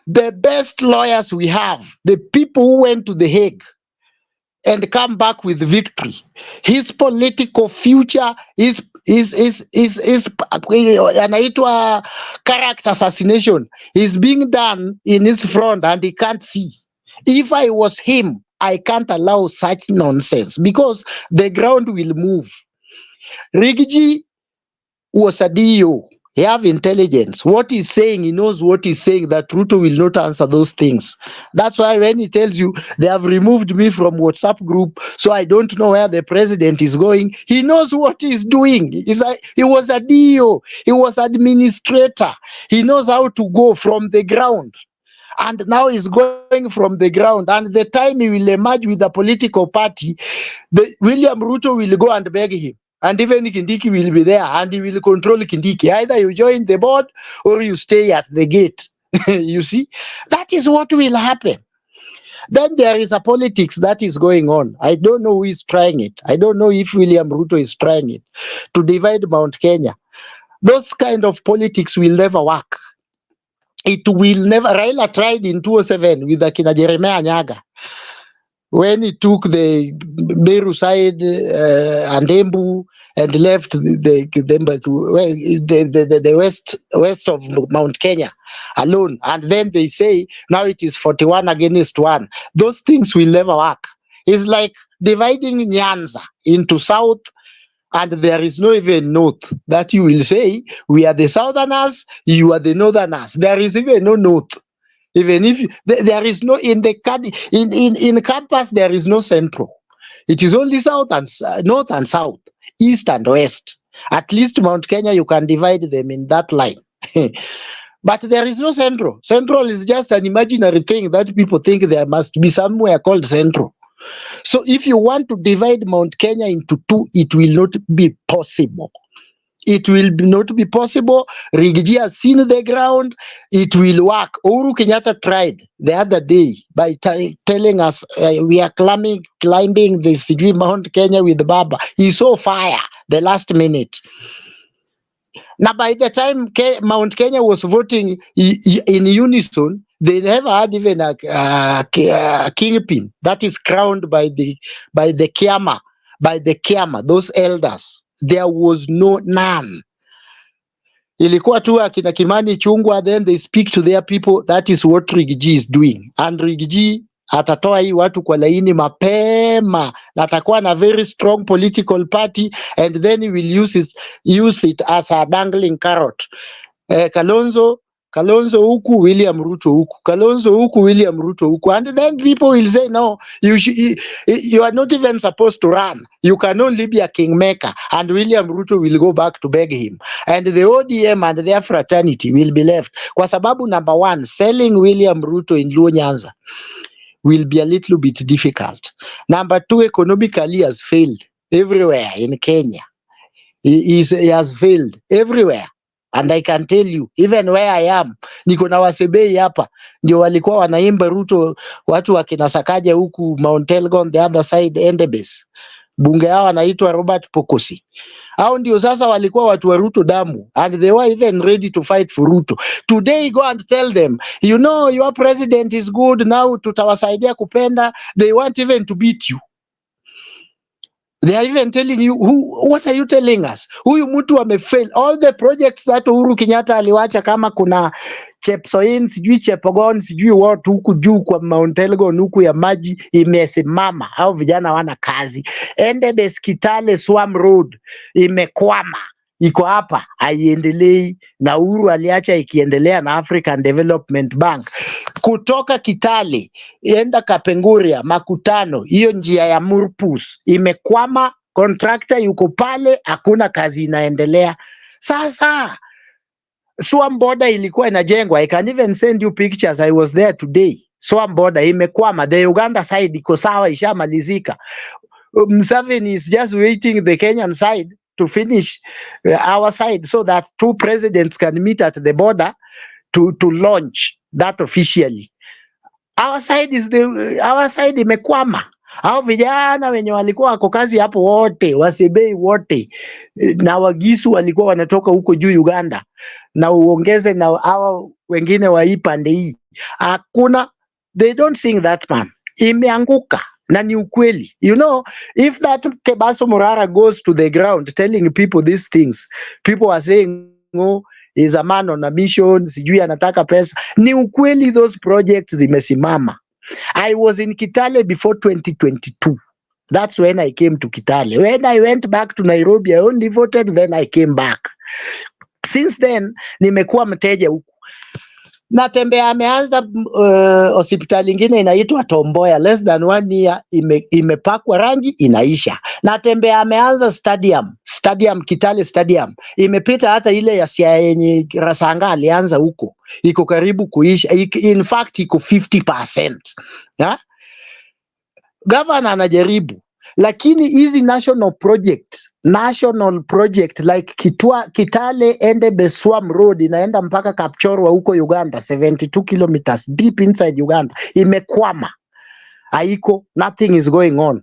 The best lawyers we have, the people who went to The Hague and come back with victory. His political future is anaitwa character assassination is being done in his front and he can't see. If I was him, I can't allow such nonsense because the ground will move. Rigiji was a DO. He have intelligence. What he's saying, he knows what he's saying, that Ruto will not answer those things. That's why when he tells you they have removed me from WhatsApp group, so I don't know where the president is going, he knows what he's doing. He was a DO. He was administrator. He knows how to go from the ground. And now he's going from the ground. And the time he will emerge with a political party, William Ruto will go and beg him. And even Kindiki will be there and he will control Kindiki. Either you join the board or you stay at the gate. You see, that is what will happen. Then there is a politics that is going on. I don't know who is trying it. I don't know if William Ruto is trying it to divide Mount Kenya. Those kind of politics will never work. It will never. Raila tried in 2007 with Akina Jeremiah Nyaga when he took the Meru side and Embu and left the west of Mount Kenya alone. And then they say now it is 41 against 1. Those things will never work. It's like dividing Nyanza into south and there is no even north, that you will say we are the southerners, you are the northerners. There is even no north. Even if there is no in campus, there is no central. It is only south and north and south, east and west. At least Mount Kenya, you can divide them in that line. But there is no central. Central is just an imaginary thing that people think there must be somewhere called central. So if you want to divide Mount Kenya into two, it will not be possible. It will not be possible. Rigiji has seen the ground. It will work. Uhuru Kenyatta tried the other day by telling us we are climbing the Mount Kenya with Baba. He saw fire the last minute. Now, by the time Mount Kenya was voting in unison, they never had even a kingpin that is crowned by the Kiama, those elders. There was none. Ilikuwa tu akina Kimani Chungwa, then they speak to their people. That is what Rigiji is doing. And Rigiji atatoa hii watu kwa laini mapema na atakuwa na very strong political party and then he will use it as a dangling carrot. Kalonzo huku, William Ruto huku. Kalonzo huku, William Ruto huku. And then people will say, no, you are not even supposed to run. You can only be a kingmaker. And William Ruto will go back to beg him. And the ODM and their fraternity will be left. Kwa sababu number one, selling William Ruto in Luo Nyanza will be a little bit difficult. Number two, economically has failed everywhere in Kenya. He has failed everywhere. And I can tell you, even where I am, niko na Wasebei hapa, ndio walikuwa wanaimba Ruto, watu wakina Sakaja huku Mount Elgon, the other side, Endebess. Bunge hao wanaitwa Robert Pokosi. Hao ndio sasa walikuwa watu wa Ruto damu, and they were even ready to fight for Ruto. Today go and tell them, you know, your president is good, now tutawasaidia kupenda. They want even to beat you. They are even telling you, what are you telling us? Huyu mtu amefail. All the projects that Uhuru Kenyatta aliwacha, kama kuna Chepsoin, sijui Chepogon, sijui what huku juu kwa Mount Elgon huku ya maji imesimama, au vijana wana kazi. Endebess Kitale Swam Road imekwama, iko hapa haiendelei, na Uhuru aliacha ikiendelea na African Development Bank. Kutoka Kitale enda Kapenguria Makutano, hiyo njia ya Murpus imekwama, contractor yuko pale, hakuna kazi inaendelea. Sasa Swam border ilikuwa inajengwa, I can even send you pictures, I was there today. Swam border imekwama, the Uganda side iko sawa, ishamalizika. Museveni is just waiting the Kenyan side to finish our side, so that two presidents can meet at the border to launch that officially. Our side imekwama. Hao vijana wenye walikuwa wako kazi hapo wote, Wasebei wote na Wagisu walikuwa wanatoka huko juu Uganda, na uongeze na hawa wengine wa hii pande hii, hakuna, they don't sing that man. Imeanguka na ni ukweli. You know, if that Kebaso Morara goes to the ground telling people these things, people are saying, oh, is a man on a mission, sijui anataka pesa. Ni ukweli, those projects zimesimama. I was in Kitale before 2022. That's when I came to Kitale. When I went back to Nairobi, I only voted, then I came back. Since then, nimekuwa mteja huku. Natembea, ameanza hospitali ingine inaitwa Tomboya, less than 1 year, imepakwa rangi inaisha. Natembea, ameanza stadium Kitale stadium, imepita hata ile ya Siaya yenye Rasanga alianza huko, iko karibu kuisha. In fact iko 50%. Governor anajaribu, lakini hizi national project like Kitale Endebess Swam Road inaenda mpaka Kapchorwa huko Uganda, 72 kilometers deep inside Uganda, imekwama, haiko, nothing is going on.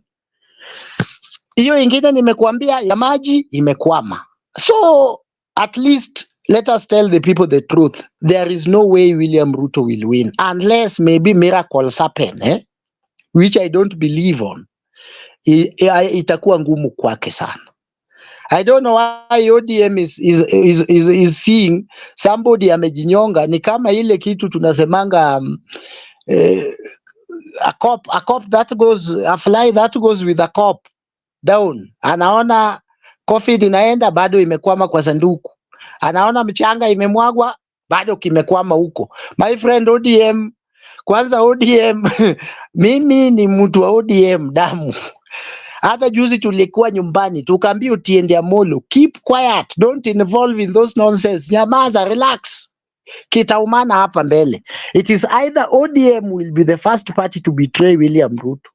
Hiyo ingine nimekuambia ya maji imekwama. So at least let us tell the people the truth. There is no way William Ruto will win unless maybe miracles happen, which I don't believe on. Itakuwa ngumu kwake sana. I don't know why ODM is seeing somebody amejinyonga. Ni kama ile kitu tunasemanga a fly that goes with a cop down. Anaona COVID inaenda, bado imekwama kwa sanduku. Anaona mchanga imemwagwa, bado kimekwama huko. My friend ODM, kwanza ODM mimi ni mtu wa ODM damu. Hata juzi tulikuwa nyumbani, tukaambia utiende Amolo, keep quiet, don't involve in those nonsense, nyamaza, relax, kitaumana hapa mbele. It is either ODM will be the first party to betray William Ruto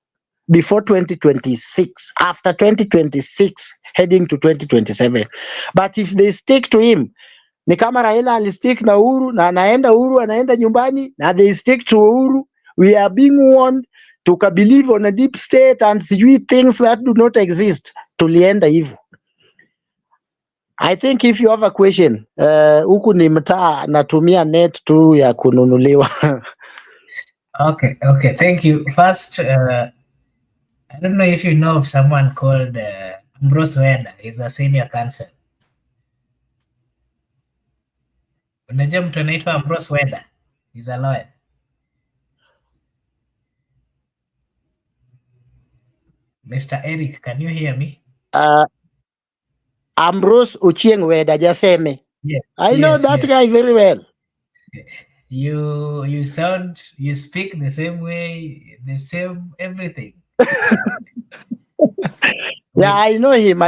before 2026, after 2026 heading to 2027, but if they stick to him, ni kama Raila alistick na Uhuru, na Uhuru anaenda nyumbani, na they stick to Uhuru, we are being warned, tukabelieve on a deep state and sijui things that do not exist, tulienda hivyo. I think if you have a question, huku ni mtaa, natumia net tu ya kununuliwa. Okay, thank you. First, I don't know if you know of someone called Ambrose Weda. He's a senior counsel. Unajua mtu anaitwa Ambrose Weda? He's a lawyer. Mr. Eric, can you hear me? Ambrose Ochieng Weda Jaseme. Yes. I know that guy very well. You speak the same way, the same everything. Yeah, I know him.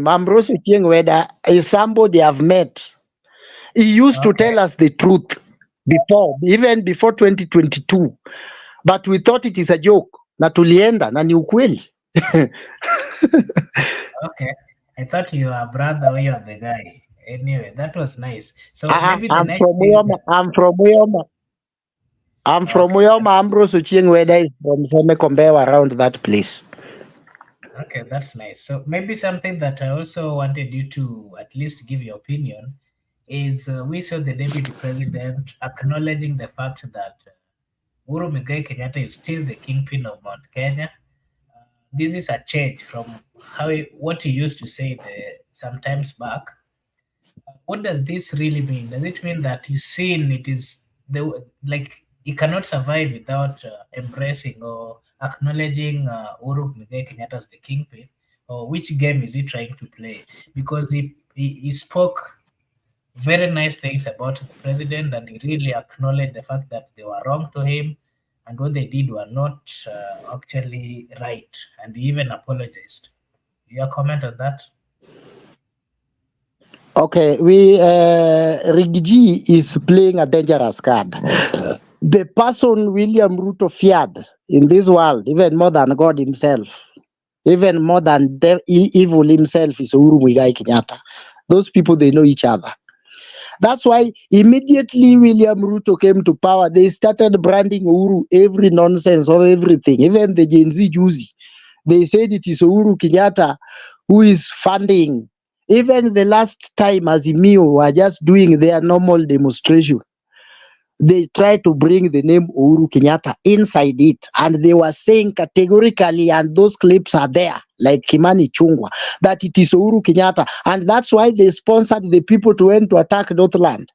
Ambrose Ochieng Weda is somebody I've met. He used to tell us the truth even before 2022, but we thought it is a joke. Na tulienda na ni ukweli. Okay, I thought you were a brother or you are the guy. Anyway, that was nice. So maybe the I'm next from Uyoma. I'm from Uyoma. Ambrose Ochieng Weda is from Semekombewa, around that place. Okay, that's nice. So maybe something that I also wanted you to at least give your opinion is we saw the deputy president acknowledging the fact that Uhuru Muigai Kenyatta is still the kingpin of Mount Kenya. this is a change from what he used to say sometimes back. What does this really mean? Does it mean that he's seen it is like he cannot survive without embracing or acknowledging Uhuru Muigai Kenyatta as the kingpin? Or which game is he trying to play? Because he spoke very nice things about the president, and he really acknowledged the fact that they were wrong to him and what they did were not actually right, and he even apologized. Your comment on that? Okay, Rigiji is playing a dangerous card. The person William Ruto feared in this world, even more than God himself, even more than evil himself, is Uhuru Muigai Kenyatta. Those people, they know each other. That's why immediately William Ruto came to power, they started branding Uhuru every nonsense of everything, even the Gen Z Juicy. They said it is Uhuru Kenyatta who is funding. Even the last time Azimio were just doing their normal demonstration, they tried to bring the name Uhuru Kenyatta inside it. And they were saying categorically, and those clips are there, like Kimani Chungwa, that it is Uhuru Kenyatta. And that's why they sponsored the people to went to attack Northland.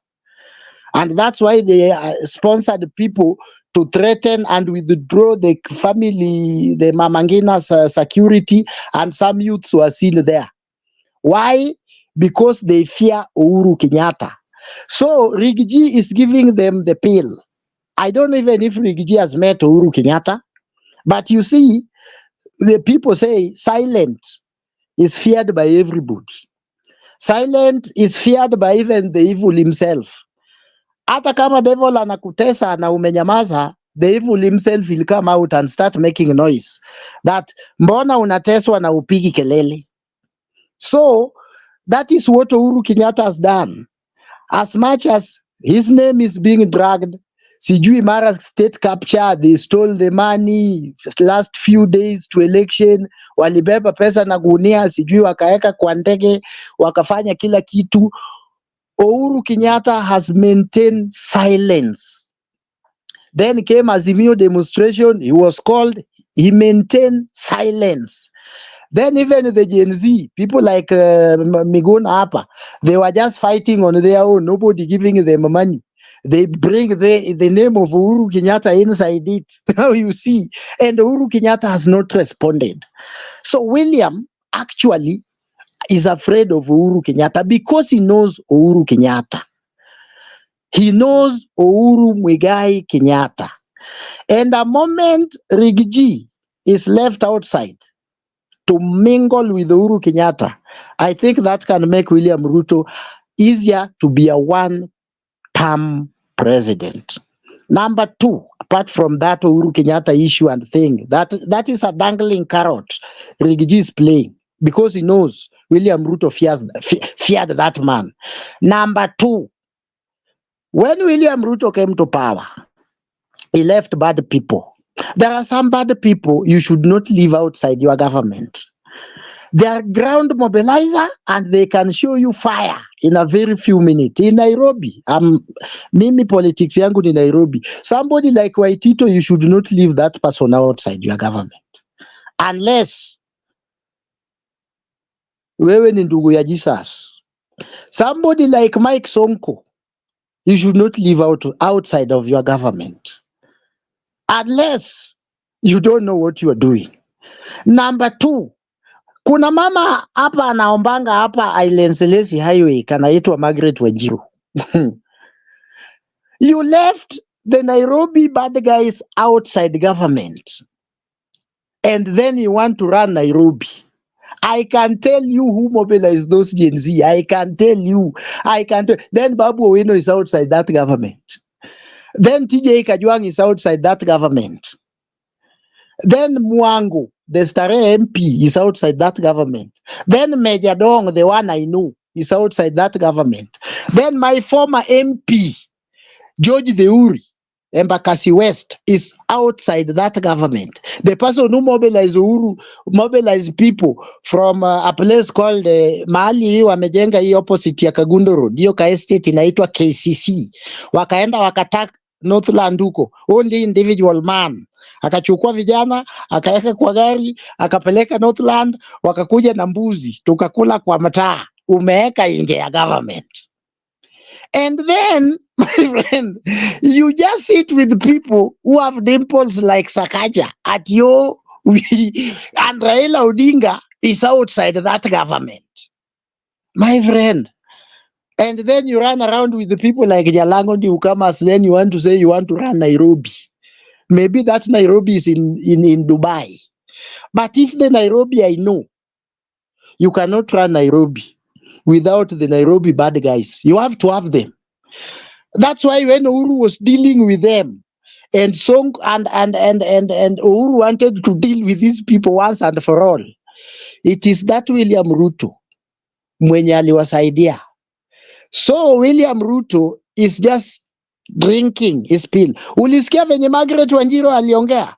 And that's why they sponsored people to threaten and withdraw the family, the Mamangina's security, and some youths were seen there. Why? Because they fear Uhuru Kenyatta. So Rigiji is giving them the pill. I don't know even if Rigiji has met Uhuru Kenyatta, but you see, the people say silent is feared by everybody. Silent is feared by even the evil himself. Hata kama devil anakutesa na umenyamaza, the evil himself will come out and start making noise that mbona unateswa na upigi kelele. So that is what Uhuru Kenyatta has done. As much as his name is being dragged, sijui mara state capture, they stole the money last few days to election, walibeba pesa na gunia, sijui wakaeka kwa ndege, wakafanya kila kitu. Uhuru Kenyatta has maintained silence. Then came Azimio demonstration, he was called, he maintained silence. Then even the Gen Z, people like Miguna Apa, they were just fighting on their own, nobody giving them money. They bring the name of Uhuru Kenyatta inside it. Now you see, and Uhuru Kenyatta has not responded. So William actually is afraid of Uhuru Kenyatta because he knows Uhuru Kenyatta. He knows Uhuru Muigai Kenyatta. And the moment Rigiji is left outside to mingle with Uhuru Kenyatta, I think that can make William Ruto easier to be a one-term president. Number two, apart from that Uhuru Kenyatta issue and thing, that is a dangling carrot Rigiji is playing because he knows William Ruto feared that man. Number two, when William Ruto came to power, he left bad people. There are some bad people you should not leave outside your government. They are ground mobilizer and they can show you fire in a very few minutes. In Nairobi, mimi politics yangu ni Nairobi. Somebody like Waitito, you should not leave that person outside your government. Unless wewe ni ndugu ya Jesus. Somebody like Mike Sonko, you should not leave outside of your government. Unless you don't know what you are doing. Number two, kuna mama hapa anaombanga hapa Island Selesi Highway kanaitwa Margaret Wanjiru. You left the Nairobi bad guys outside government and then you want to run Nairobi. I can tell you who mobilized those Gen Z. I can tell you. Then Babu Owino is outside that government. Then TJ Kajwang is outside that government. Then Mwango, the Stare MP, is outside that government. Then Major Dong, the one I know, is outside that government. Then my former MP, George Deuri, Embakasi West, is outside that government. The person who mobilized Uhuru, mobilized people from a place called mahali wamejenga hii opposite ya Kagundo Road, hiyo ka estate inaitwa KCC. Wakaenda wakatak Northland huko, only individual man akachukua vijana akaweka kwa gari akapeleka Northland, wakakuja na mbuzi tukakula kwa mtaa. Umeweka nje ya government. And then, my friend, you just sit with people who have dimples like Sakaja at your and Raila Odinga is outside that government, my friend. And then you run around with the people like Jalango Newcomers, then you want to say you want to run Nairobi. Maybe that Nairobi is in Dubai. But if the Nairobi I know, you cannot run Nairobi without the Nairobi bad guys. You have to have them. That's why when Uhuru was dealing with them, and Song and Uhuru wanted to deal with these people once and for all, it is that William Ruto mwenye aliwasaidia. So William Ruto is just drinking his pill. Ulisikia venye Margaret Wanjiro aliongea?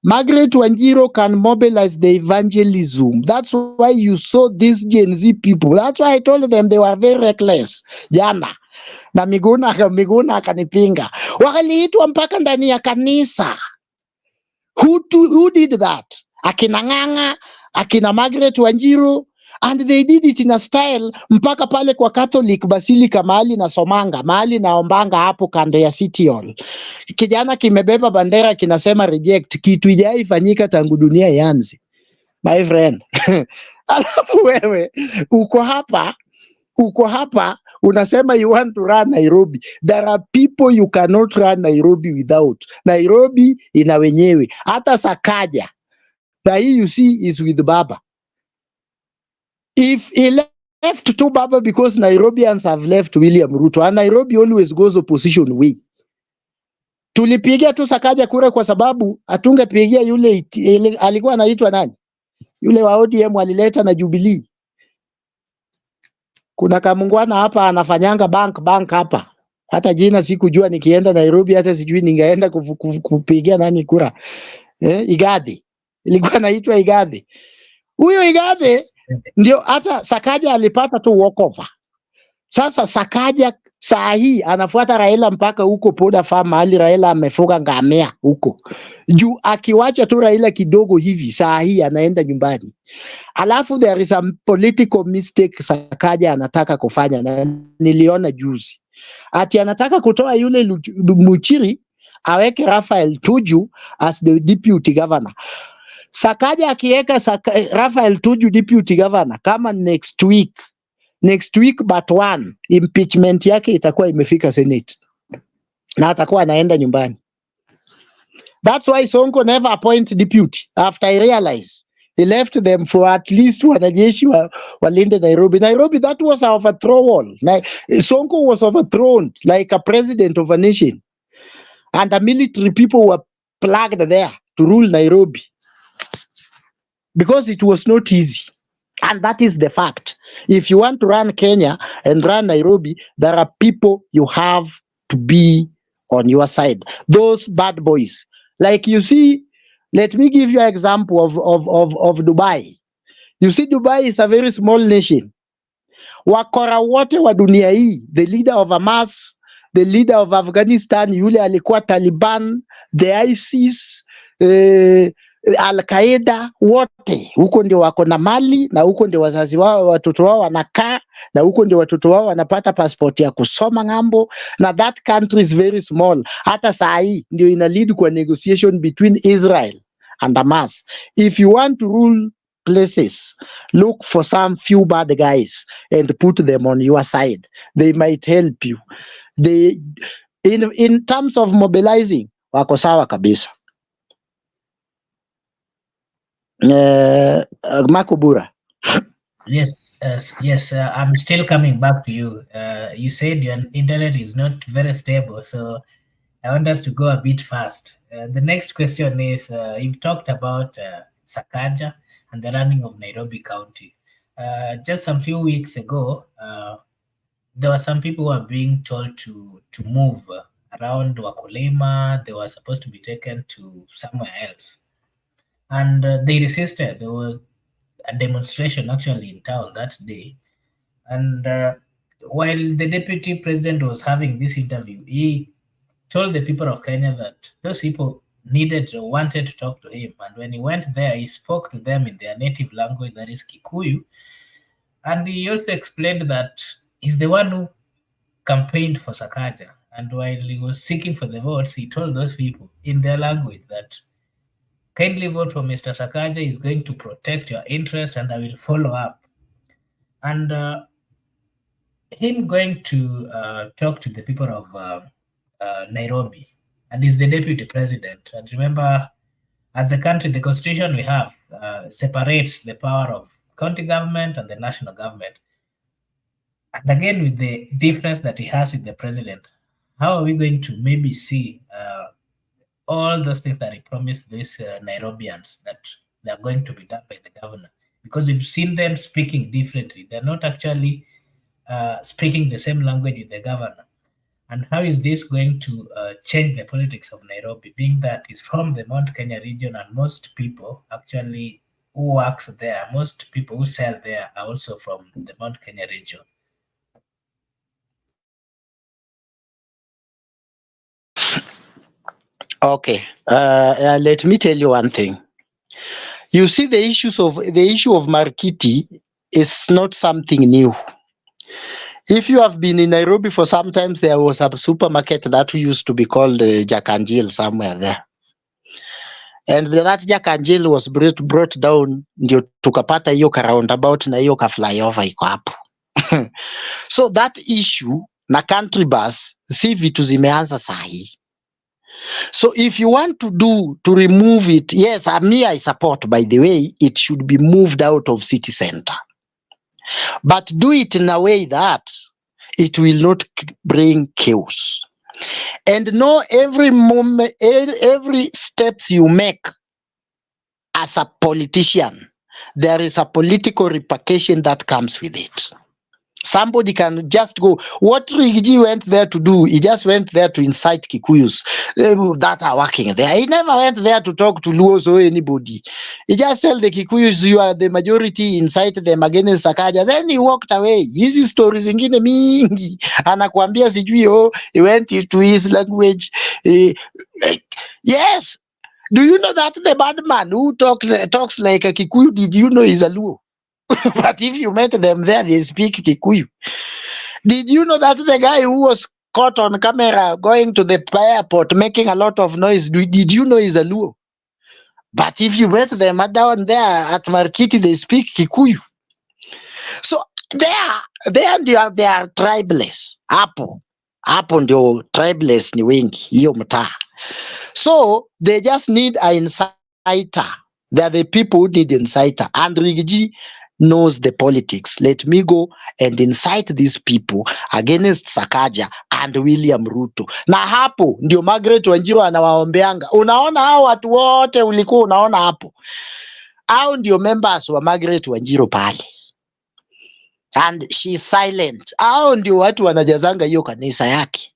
Margaret Wanjiro can mobilize the evangelism. That's why you saw these Gen Z people. That's why I told them they were very reckless jana. Na Miguna akanipinga. Waliitwa mpaka ndani ya kanisa. Who did that? Akina Ng'ang'a, akina Margaret Wanjiro, and they did it in a style mpaka pale kwa Catholic Basilica mahali na somanga, mahali naombanga hapo kando ya City Hall. Kijana kimebeba bandera kinasema reject, kitu ijaifanyika tangu dunia ianze. My friend. Alafu wewe uko hapa unasema you want to run Nairobi. There are people you cannot run Nairobi without. Nairobi ina wenyewe. Hata Sakaja sahi you see is with Baba. If he left to Baba because Nairobians have left William Ruto, and Nairobi always goes opposition way. Tulipigia tu Sakaja kura kwa sababu atungepigia yule alikuwa anaitwa nani? Yule wa ODM alileta na Jubilee. Kuna kamungwana hapa anafanyanga bank hapa. Hata jina sikujua, nikienda Nairobi hata sijui ningeenda kupigia nani kura. Igathe. Ilikuwa anaitwa Igathe. Huyo Igathe ndio hata Sakaja alipata tu walkover. Sasa Sakaja saa hii anafuata Raila mpaka huko Poda Farm mahali Raila amefuga ngamia huko. Juu akiwacha tu Raila kidogo hivi saa hii anaenda nyumbani. Alafu there is a political mistake Sakaja anataka kufanya na niliona juzi. Ati anataka kutoa yule Muchiri aweke Raphael Tuju as the deputy governor. Sakaja akiweka Raphael Tuju deputy governor kama next week but one, impeachment yake itakuwa imefika Senate na atakuwa anaenda nyumbani. That's why Sonko never appoint deputy after I realize he left them for at least wanajeshi walinde Nairobi. Nairobi, that was our overthrow. Sonko was overthrown like a president of a nation, and the military people were plugged there to rule Nairobi because it was not easy. And that is the fact. If you want to run Kenya and run Nairobi, there are people you have to be on your side. Those bad boys. Like you see, let me give you an example of Dubai. You see, Dubai is a very small nation. Wakora wote wa dunia hii, the leader of Hamas, the leader of Afghanistan, yule alikuwa Taliban, the ISIS, Al-Qaeda, wote huko ndio wako na mali, na huko ndio wazazi wao watoto wao wanakaa, na huko ndio watoto wao wanapata passport ya kusoma ng'ambo, na that country is very small. Hata saa hii ndio ina lead kwa negotiation between Israel and Hamas. If you want to rule places, look for some few bad guys and put them on your side. They might help you. They in terms of mobilizing, wako sawa kabisa. Makubura. Yes, yes. I'm still coming back to you. You said your internet is not very stable, so I want us to go a bit fast. The next question is: you've talked about Sakaja and the running of Nairobi County. Just some few weeks ago, there were some people who were being told to move around Wakulima. They were supposed to be taken to somewhere else, and they resisted. There was a demonstration actually in town that day, and while the deputy president was having this interview, he told the people of Kenya that those people needed or wanted to talk to him. And when he went there, he spoke to them in their native language, that is Kikuyu. And he also explained that he's the one who campaigned for Sakaja. And while he was seeking for the votes, he told those people in their language that kindly vote for Mr. Sakaja, is going to protect your interest and I will follow up. And him going to talk to the people of Nairobi, and he's the deputy president. And remember, as a country, the constitution we have separates the power of county government and the national government. And again, with the difference that he has with the president, how are we going to maybe see all those things that he promised these Nairobians that they are going to be done by the governor? Because we've seen them speaking differently. They're not actually speaking the same language with the governor. And how is this going to change the politics of Nairobi, being that it's from the Mount Kenya region and most people actually who works there, most people who sell there are also from the Mount Kenya region? Okay, let me tell you one thing. You see, the issue of Markiti is not something new. If you have been in Nairobi for some time, there was a supermarket that used to be called Jack and Jill somewhere there. And that Jack and Jill was brought down ndio tukapata hiyo ka roundabout na hiyo ka flyover iko hapo. So that issue na country bus si vitu zimeanza sahi. So if you want to remove it, yes, I support, by the way, it should be moved out of city center. But do it in a way that it will not bring chaos. And know every moment, every steps you make as a politician, there is a political repercussion that comes with it. Somebody can just go. What Rigiji went there to do, he just went there to incite Kikuyus that are working there. He never went there to talk to Luos or anybody. He just tell the Kikuyus, you are the majority, incite them against Sakaja. Then he walked away. Hizi stories zingine mingi. Anakuambia sijui, he went to his language. Yes. Do you know that the bad man who talks like a Kikuyu, did you know he's a Luo? But if you met them there, they speak Kikuyu. Did you know that the guy who was caught on camera going to the airport making a lot of noise, did you know he's a Luo? But if you met them down there at Markiti, they speak Kikuyu. So they are tribeless. Hapo ndio tribeless ni wengi, hiyo mtaa. So they just need an inciter. They are the people who need inciter. And Rigiji knows the politics. Let me go and incite these people against Sakaja and William Ruto. Na hapo ndio Margaret Wanjiru anawaombeanga. Unaona hao watu wote ulikuwa unaona hapo. Hao ndio members wa Margaret Wanjiru pale. And she's silent. Hao ndio watu wanajazanga hiyo kanisa yake.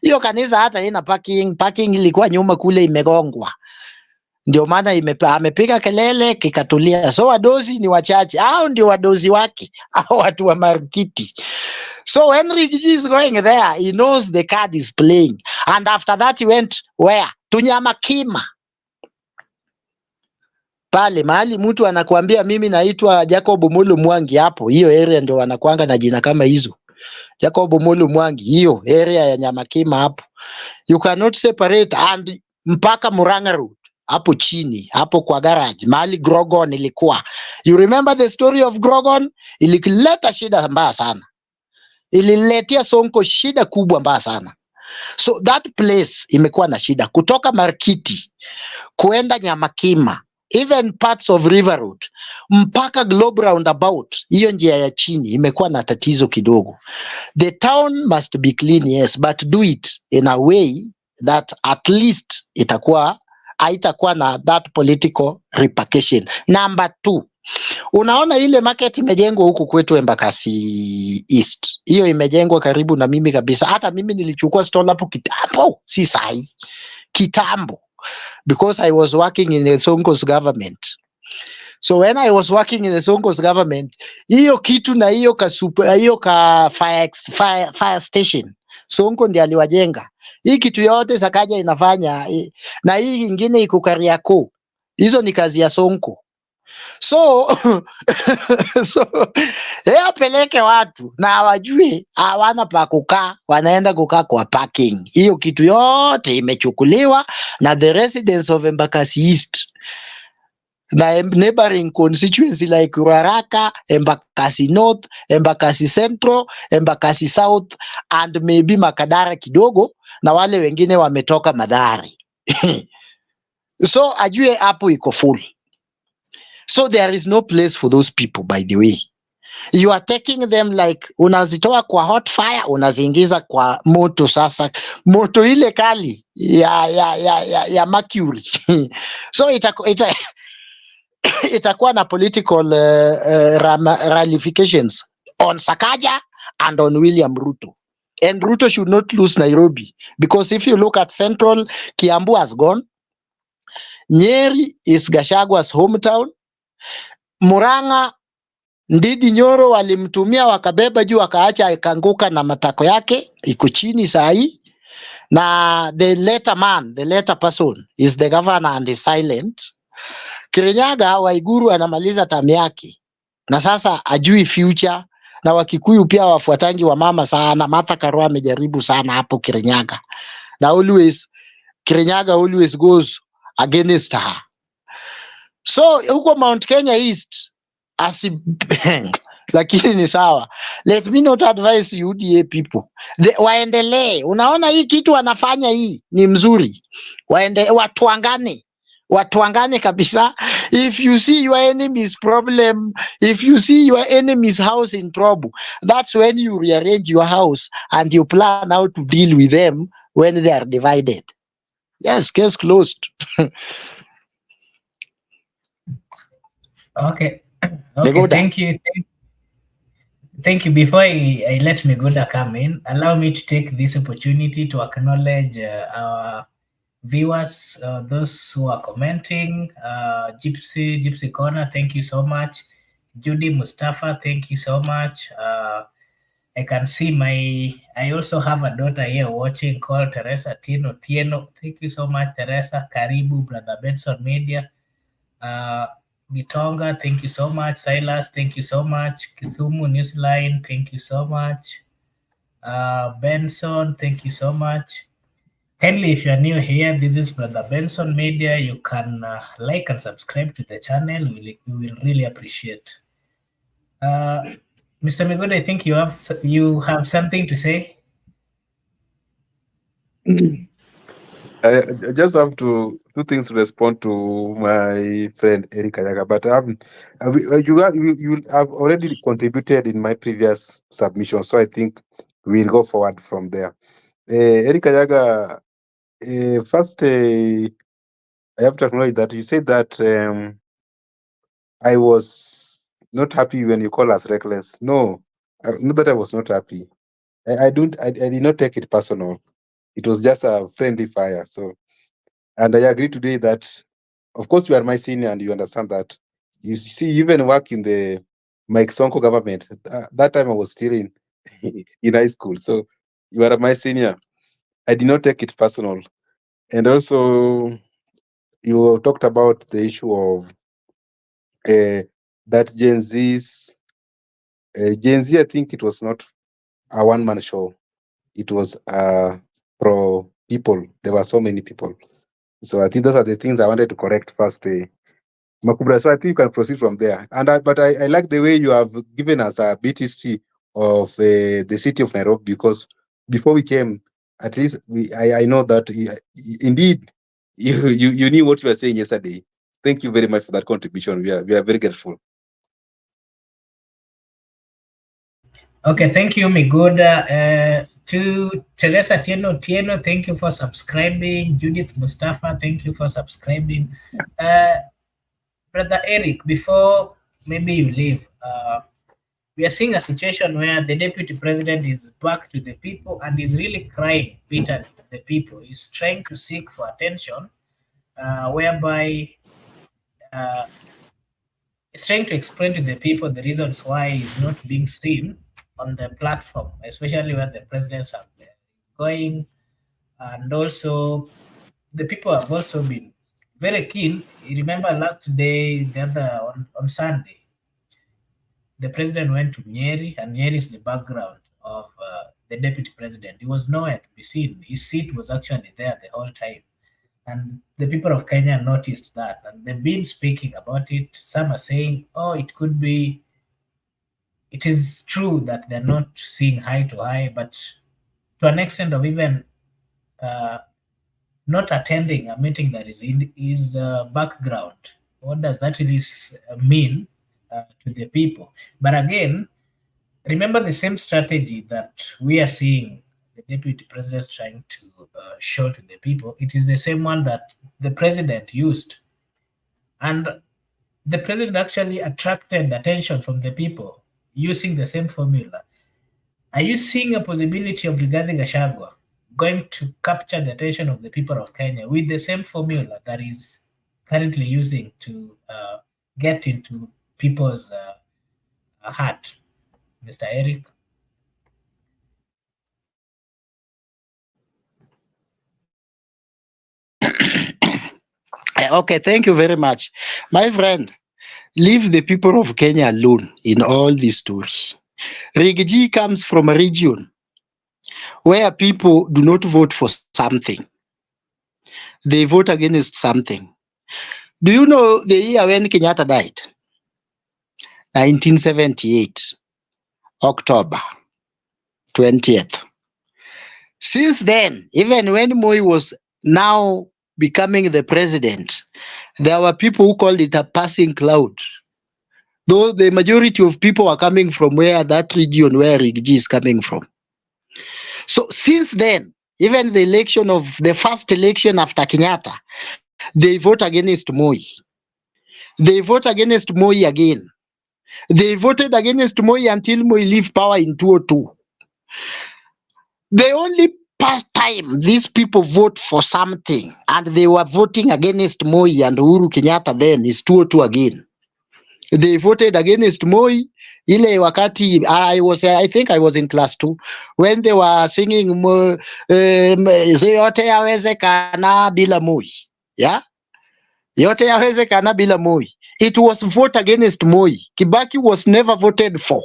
Hiyo kanisa hata ina parking ilikuwa nyuma kule imegongwa. Ndio maana amepiga kelele kikatulia. So wadozi ni wachache. Hao ndio wadozi wake. Hao watu wa Markiti. So when Rigiji is going there, he knows the card is playing. And after that he went where? To Nyamakima. Pale mahali mtu anakuambia mimi naitwa Jacob Mulu Mwangi hapo. Hiyo area ndio wanakuanga na jina kama hizo. Jacob Mulu Mwangi, hiyo area ya Nyamakima hapo. You cannot separate and mpaka Murang'a Road. Hapo chini, hapo kwa garage, mahali Grogon ilikuwa. You remember the story of Grogon? Ilileta shida mbaya sana. Ililetea Sonko shida kubwa mbaya sana. So that place imekuwa na shida. Kutoka Markiti, kuenda Nyamakima, even parts of River Road, mpaka Globe Roundabout, hiyo njia ya chini, imekuwa na tatizo kidogo. The town must be clean, yes, but do it in a way that at least haitakuwa na that political repercussion. Number 2, unaona ile market imejengwa huku kwetu Embakasi East. Hiyo imejengwa karibu na mimi kabisa. Hata mimi nilichukua stall hapo kitambo, si sahi. Kitambo. Because I was working in the Sonko's government. So when I was working in the Sonko's government, hiyo kitu na hiyo ka fire station Sonko ndiye aliwajenga. Hii kitu yote Sakaja inafanya na hii ingine iko Kariakoo. Hizo ni kazi ya Sonko. So apeleke watu na wajue hawana pa kukaa, wanaenda kukaa kwa parking. Hiyo kitu yote imechukuliwa na the residents of Embakasi East na neighboring constituency like Ruaraka, Embakasi North, Embakasi Central, Embakasi South and maybe Makadara kidogo, na wale wengine wametoka Madhari. So ajue hapo iko full. So there is no place for those people, by the way. You are taking them like unazitoa kwa hot fire, unaziingiza kwa moto. Sasa moto ile kali ya mercury. So itakuwa na political ramifications on Sakaja and on William Ruto. And Ruto should not lose Nairobi, because if you look at Central, Kiambu has gone. Nyeri is Gachagwa's hometown. Murang'a, Ndidi Nyoro walimtumia wakabeba juu wakaacha ikanguka na matako yake iko chini sahi. Na the later person is the governor and is silent. Kirinyaga Waiguru anamaliza tamu yake na sasa ajui future, na Wakikuyu pia wafuatangi wa mama sana. Martha Karua amejaribu sana hapo Kirinyaga, na Kirinyaga always goes against her. So huko Mount Kenya East lakini ni sawa. Let me not advise UDA people. Waendelee. Unaona hii kitu wanafanya hii ni mzuri. Watuangane kabisa. If you see your enemy's problem, if you see your enemy's house in trouble, that's when you rearrange your house and you plan how to deal with them when they are divided. Yes, case closed. Okay. Okay, thank you. Thank you. Before I let Migunda come in, allow me to take this opportunity to acknowledge our viewers, those who are commenting. Gypsy Corner, thank you so much. Judy Mustafa, thank you so much. I can see I also have a daughter here watching called Teresa Tieno. Thank you so much, Teresa. Karibu, Brother Benson Media. Gitonga, thank you so much. Silas, thank you so much. Kisumu Newsline, thank you so much. Benson, thank you so much. Kindly, if you are new here, this is Brother Benson Media. You can like and subscribe to the channel. We will really appreciate. Mr. Migod, I think you have something to say. I just have two things to respond to my friend Eric Ayaga, but you have already contributed in my previous submission, so I think we'll go forward from there. Eric Ayaga, first, I have to acknowledge that you said that I was not happy when you call us reckless. No, not that I was not happy. I did not take it personal. It was just a friendly fire. So, and I agree today that, of course, you are my senior and you understand that. You see, you even work in the Mike Sonko government. That time I was still in high school. So you are my senior. I did not take it personal. And also, you talked about the issue of that Gen Z, I think it was not a one-man show. It was pro people. There were so many people. So I think those are the things I wanted to correct first, Makubra. So I think you can proceed from there. And but I like the way you have given us a bit history of the city of Nairobi, because before we came, at least I know that indeed you knew what you were saying yesterday. Thank you very much for that contribution. We are very grateful. Okay, thank you, Migoda. To Teresa Tieno, thank you for subscribing. Judith Mustafa, thank you for subscribing. Brother Eric, before maybe you leave, we are seeing a situation where the deputy president is back to the people and is really crying bitterly to the people. He's trying to seek for attention, whereby he's trying to explain to the people the reasons why he's not being seen on the platform, especially where the presidents are going, and also the people have also been very keen. You remember last day, the other on Sunday, the president went to Nyeri, and Nyeri is the background of the deputy president. He was nowhere to be seen. His seat was actually there the whole time. And the people of Kenya noticed that, and they've been speaking about it. Some are saying, oh, it is true that they're not seeing eye to eye, but to an extent of even uh, not attending a meeting that is in his background. What does that really mean to the people? But again, remember the same strategy that we are seeing the deputy president trying to show to the people. It is the same one that the president used. And the president actually attracted attention from the people using the same formula. Are you seeing a possibility of Rigathi Gachagua going to capture the attention of the people of Kenya with the same formula that is currently using to get into people's heart, Mr. Eric? Okay, thank you very much. My friend, leave the people of Kenya alone in all these stories. Rigiji comes from a region where people do not vote for something, they vote against something. Do you know the year when Kenyatta died? 1978, October 20th. Since then, even when Moi was now becoming the president, there were people who called it a passing cloud. Though the majority of people are coming from where that region where Rigiji is coming from. So since then, even the first election after Kenyatta, they vote against Moi. They vote against Moi again. They voted against Moi until Moi leave power in 2002. The only past time these people vote for something and they were voting against Moi and Uhuru Kenyatta then is 2002 again. They voted against Moi ile wakati I think I was in class 2 when they were singing yote yawezekana bila Moi. Yeah? Yote yawezekana bila Moi. It was vote against Moi. Kibaki was never voted for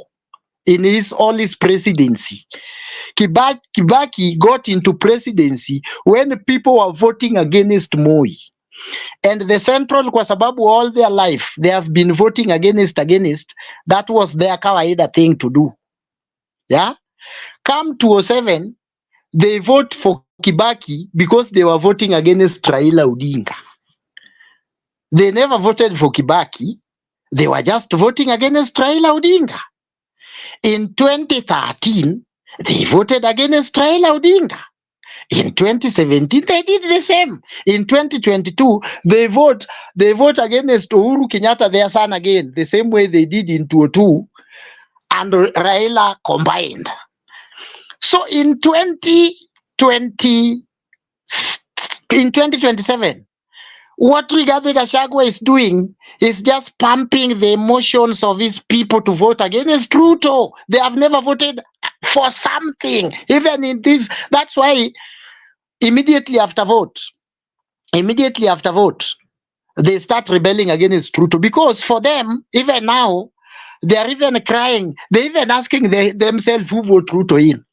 in all his presidency. Kibaki got into presidency when people were voting against Moi. And the central, kwa sababu all their life they have been voting against, that was their kawaida thing to do. Yeah? Come 2007, they vote for Kibaki because they were voting against Raila Odinga. They never voted for Kibaki. They were just voting against Raila Odinga. In 2013, they voted against Raila Odinga. In 2017, they did the same. In 2022, they vote against Uhuru Kenyatta, their son again, the same way they did in 2002 and Raila combined. So in 2027, what Rigathi Gachagua is doing is just pumping the emotions of his people to vote against Ruto. They have never voted for something, even in this. That's why immediately after vote, they start rebelling against Ruto, because for them, even now, they are even crying. They're even asking themselves who vote Ruto in.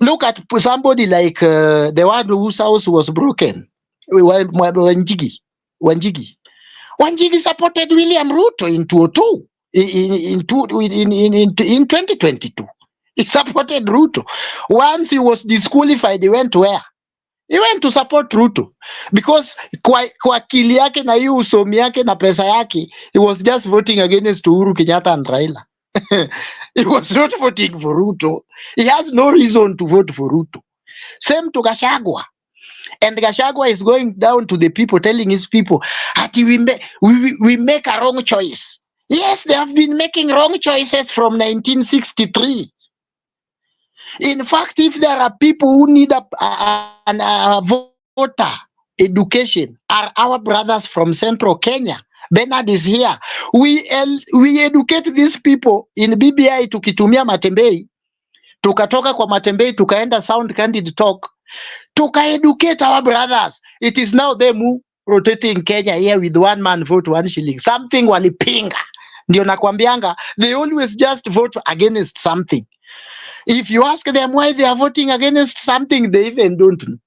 Look at somebody like the one whose house was broken, Wanjigi. Wanjigi supported William Ruto in 2002, in 2022. He supported Ruto. Once he was disqualified, he went where? He went to support Ruto because kwa akili yake na hiyo usomi yake na pesa yake, he was just voting against Uhuru Kenyatta and Raila. He was not voting for Ruto. He has no reason to vote for Ruto. Same to Gachagua. And Gachagua is going down to the people, telling his people, we make a wrong choice. Yes, they have been making wrong choices from 1963. In fact, if there are people who need a voter education, are our brothers from Central Kenya. Bernard is here. We educate these people in BBI tukitumia matembei. tukatoka kwa matembei tukaenda Sound Candid Talk, tuka-educate our brothers. It is now them who rotating Kenya here with 1 man vote 1 shilling. Something walipinga. Ndio nakwambianga, they always just vote against something. If you ask them why they are voting against something, they even don't know.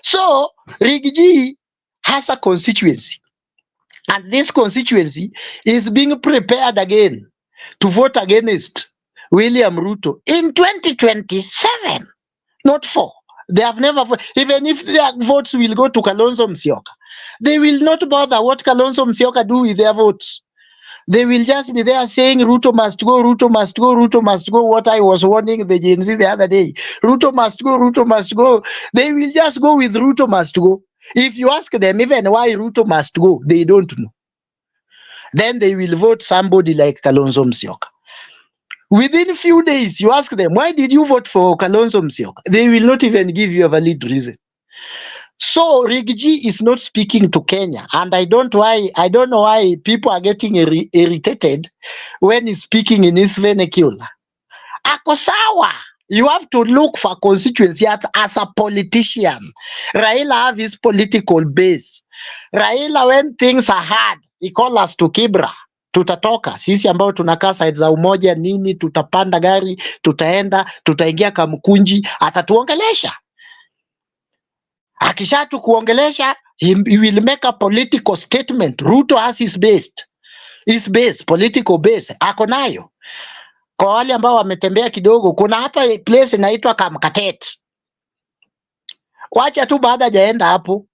So Rigiji has a constituency, and this constituency is being prepared again to vote against William Ruto in 2027, not 4. They have never, even if their votes will go to Kalonzo Musyoka, they will not bother what Kalonzo Musyoka do with their votes. They will just be there saying Ruto must go, Ruto must go, Ruto must go. What I was warning the Gen Z the other day, Ruto must go, Ruto must go. They will just go with Ruto must go. If you ask them even why Ruto must go, they don't know. Then they will vote somebody like Kalonzo Musyoka. Within few days, you ask them, why did you vote for Kalonzo Musyoka? They will not even give you a valid reason. So Rigiji is not speaking to Kenya, and I don't know why people are getting irritated when he's speaking in his vernacular. Ako sawa. You have to look for constituency as a politician. Raila have his political base. Raila, when things are hard, he call us to Kibra. Tutatoka sisi ambao tunakaa side za Umoja nini, tutapanda gari, tutaenda, tutaingia Kamkunji, atatuongelesha. Akishatu kuongelesha, he will make a political statement. Ruto has his base, political base, ako nayo. Kwa wale ambao wametembea kidogo, kuna hapa place inaitwa Kamkatet. Wacha tu baada hajaenda hapo,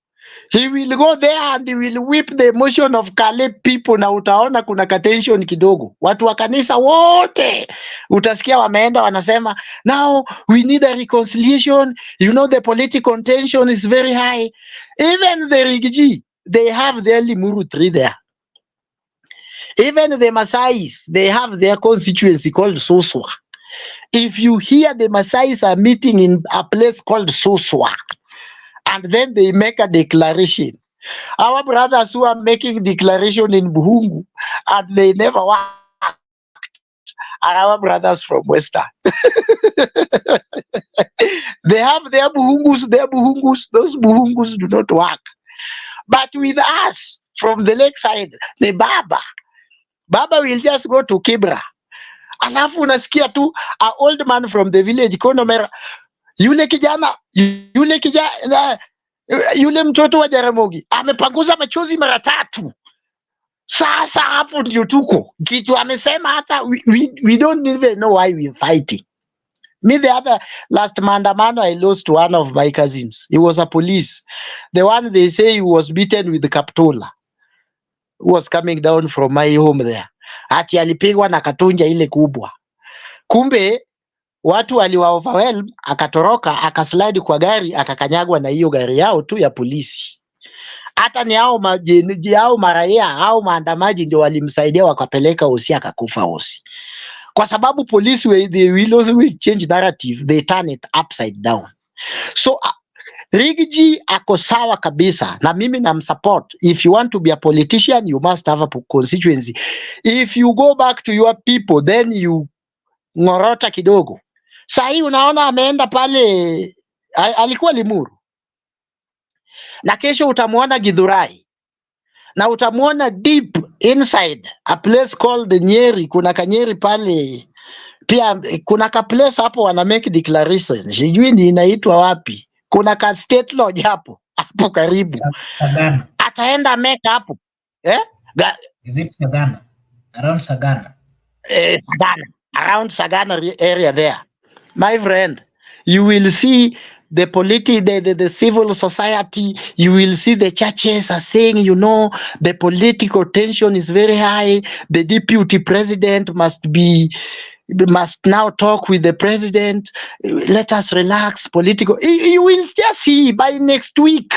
he will go there and he will whip the emotion of Kale people, na utaona kuna tension kidogo. Watu wa kanisa wote utasikia wameenda wanasema, now we need a reconciliation, you know the political tension is very high. Even the Rigiji, they have their Limuru 3 there. Even the Masais, they have their constituency called Suswa. If you hear the Masais are meeting in a place called Suswa, and then they make a declaration, our brothers who are making declaration in Buhungu, and they never work, are our brothers from Western. They have their Buhungus, those Buhungus do not work. But with us, from the lakeside, the Baba will just go to Kibra. Alafu unasikia tu an old man from the village Konomera, yule mtoto wa Jaramogi amepanguza machozi mara 3. Sasa hapo ndio tuko kitu amesema, hata we don't even know why we're fighting. Me, the other last maandamano, I lost one of my cousins. He was a police, the one they say he was beaten with the Kaptula, was coming down from my home there. Ati alipigwa na katunja ile kubwa, kumbe watu waliwa overwhelm, akatoroka, akaslide kwa gari, akakanyagwa na hiyo gari yao tu ya polisi. Hata ni hao maraia hao maandamaji ndio walimsaidia, wakapeleka Osi, akakufa Osi. Kwa sababu polisi they will change narrative, they turn it upside down. So Rigiji ako sawa kabisa, na mimi namsupport. If you want to be a politician, you must have a constituency. If you go back to your people, then you ngorota kidogo. Sahi unaona ameenda pale, alikuwa Limuru, na kesho utamuona Githurai, na utamuona deep inside a place called Nyeri. Kuna Kanyeri pale pia, kuna ka place hapo wana make declaration, sijui ni inaitwa wapi. Kuna ka state lodge hapo karibu. Sagana. Ataenda make hapo Is it Sagana? Around Sagana. Sagana, around Sagana area there, my friend. You will see the civil society, you will see the churches are saying, you know, the political tension is very high. The deputy president must now talk with the president. Let us relax political. You will just see by next week.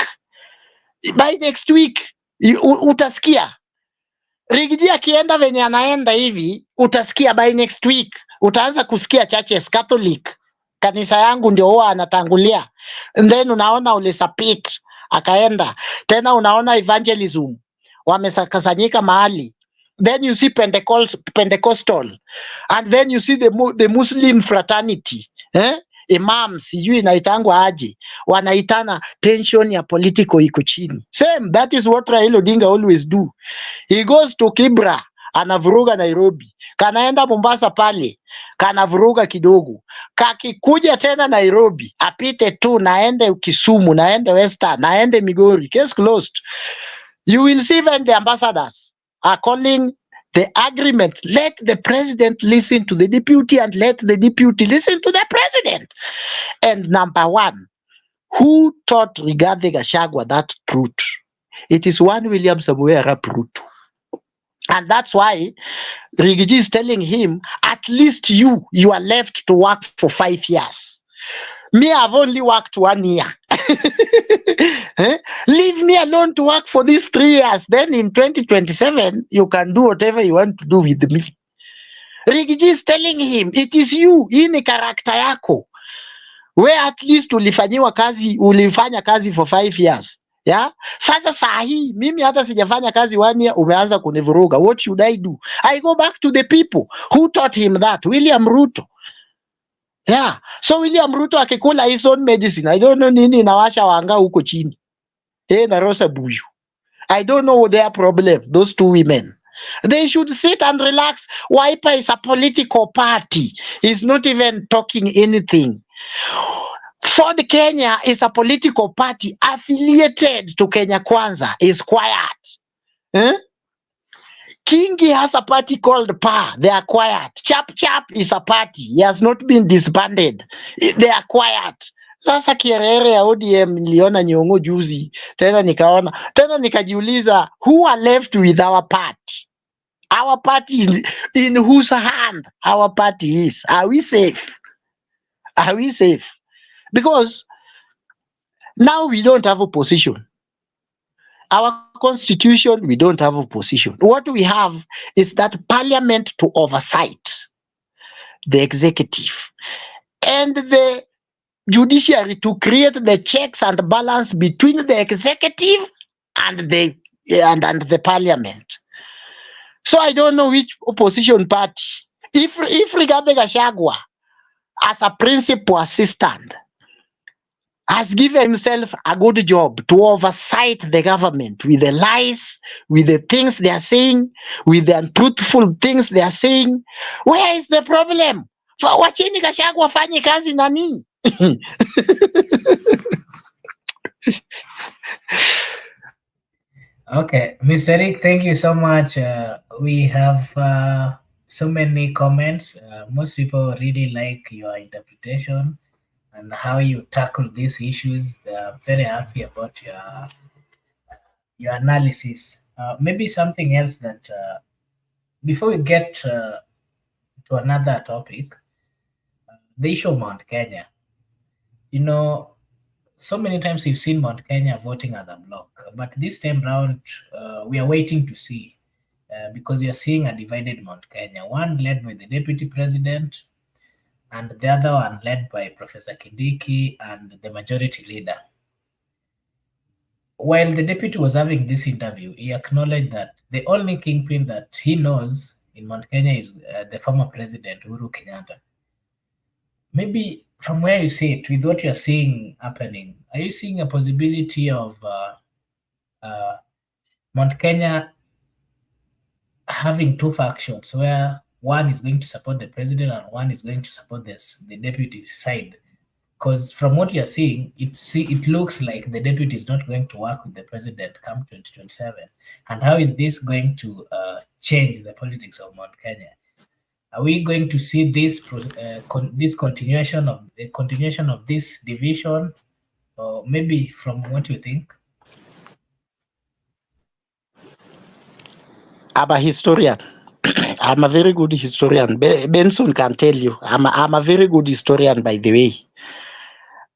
Utasikia Rigiji akienda venye anaenda hivi, utasikia by next week utaanza kusikia churches Catholic, kanisa yangu ndio huwa anatangulia, and then unaona Ulisapit akaenda tena, unaona evangelism wamesakasanyika mahali, then you see Pentecostal, and then you see the Muslim fraternity, imams sijui inaitangwa aje, wanaitana tension ya political iko chini. Same, that is what Raila Odinga always do. He goes to Kibra, anavuruga Nairobi, kanaenda Mombasa pale kanavuruga kidogo, kakikuja tena Nairobi apite tu, naende Kisumu, naende Western, naende Migori, case closed. You will see even the ambassadors are calling the agreement. Let the president listen to the deputy, and let the deputy listen to the president. And number one, who taught Rigathi Gachagua that truth? It is one William Samoei Arap Ruto. And that's why Rigiji is telling him, at least you are left to work for 5 years. Me, I've only worked 1 year. Leave me alone to work for these 3 years. Then in 2027, you can do whatever you want to do with me. Rigiji is telling him, it is you, hii ni karakta yako. Where at least ulifanya kazi for 5 years. Yeah? Sasa saa hii, mimi hata sijafanya kazi 1 year, umeanza kunivuruga. What should I do? I go back to the people who taught him that. William Ruto. Yeah. So William Ruto akikula his own medicine. I don't know nini inawasha wanga huko chini. Na Rosa Buyu. I don't know their problem, those two women. They should sit and relax. Wiper is a political party. He's not even talking anything. Ford Kenya is a political party affiliated to Kenya Kwanza. Is quiet. Kingi has a party called PA. They are quiet. Chap Chap is a party. He has not been disbanded. They are quiet. Sasa kierere ya ODM niliona Nyong'o juzi. Tena nikajiuliza, who are left with our party? Our party in whose hand our party is? Are we safe? Are we safe? Because now we don't have a position. Our constitution, we don't have a position. What we have is that parliament to oversight the executive and the judiciary to create the checks and balance between the executive and the parliament. So I don't know which opposition party. If Rigathi Gachagua as a principal assistant has given himself a good job to oversight the government with the lies, with the things they are saying, with the untruthful things they are saying, where is the problem? Wachini Gachagua afanye kazi nani? Okay, Mr. Rick, thank you so much. We have so many comments. Most people really like your interpretation and how you tackle these issues. They are very happy about your analysis. Maybe something else that before we get to another topic, the issue of Mount Kenya. You know, so many times we've seen Mount Kenya voting as a bloc, but this time round we are waiting to see because we are seeing a divided Mount Kenya, one led by the deputy president and the other one led by Professor Kindiki and the majority leader. While the deputy was having this interview, he acknowledged that the only kingpin that he knows in Mount Kenya is the former president, Uhuru Kenyatta. Maybe from where you see it, with what you're seeing happening, are you seeing a possibility of Mount Kenya having two factions where one is going to support the president and one is going to support the deputy side? Because from what you're seeing, it looks like the deputy is not going to work with the president come 2027. And how is this going to change the politics of Mount Kenya? Are we going to see this continuation of this division, or maybe from what you think? I'm a historian. I'm a very good historian. Benson can tell you. I'm a very good historian, by the way.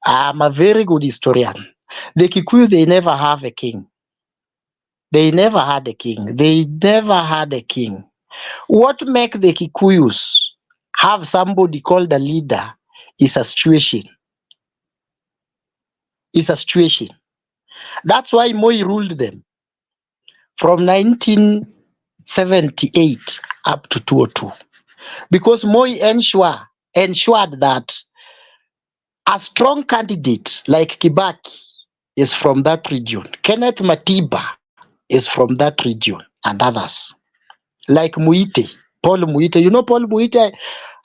I'm a very good historian. The Kikuyu, they never have a king. They never had a king. They never had a king. What make the Kikuyus have somebody called a leader is a situation. It's a situation. That's why Moi ruled them from 19 78 up to 202. Because Moi ensured that a strong candidate like Kibaki is from that region. Kenneth Matiba is from that region, and others. Like Muite, Paul Muite. You know, Paul Muite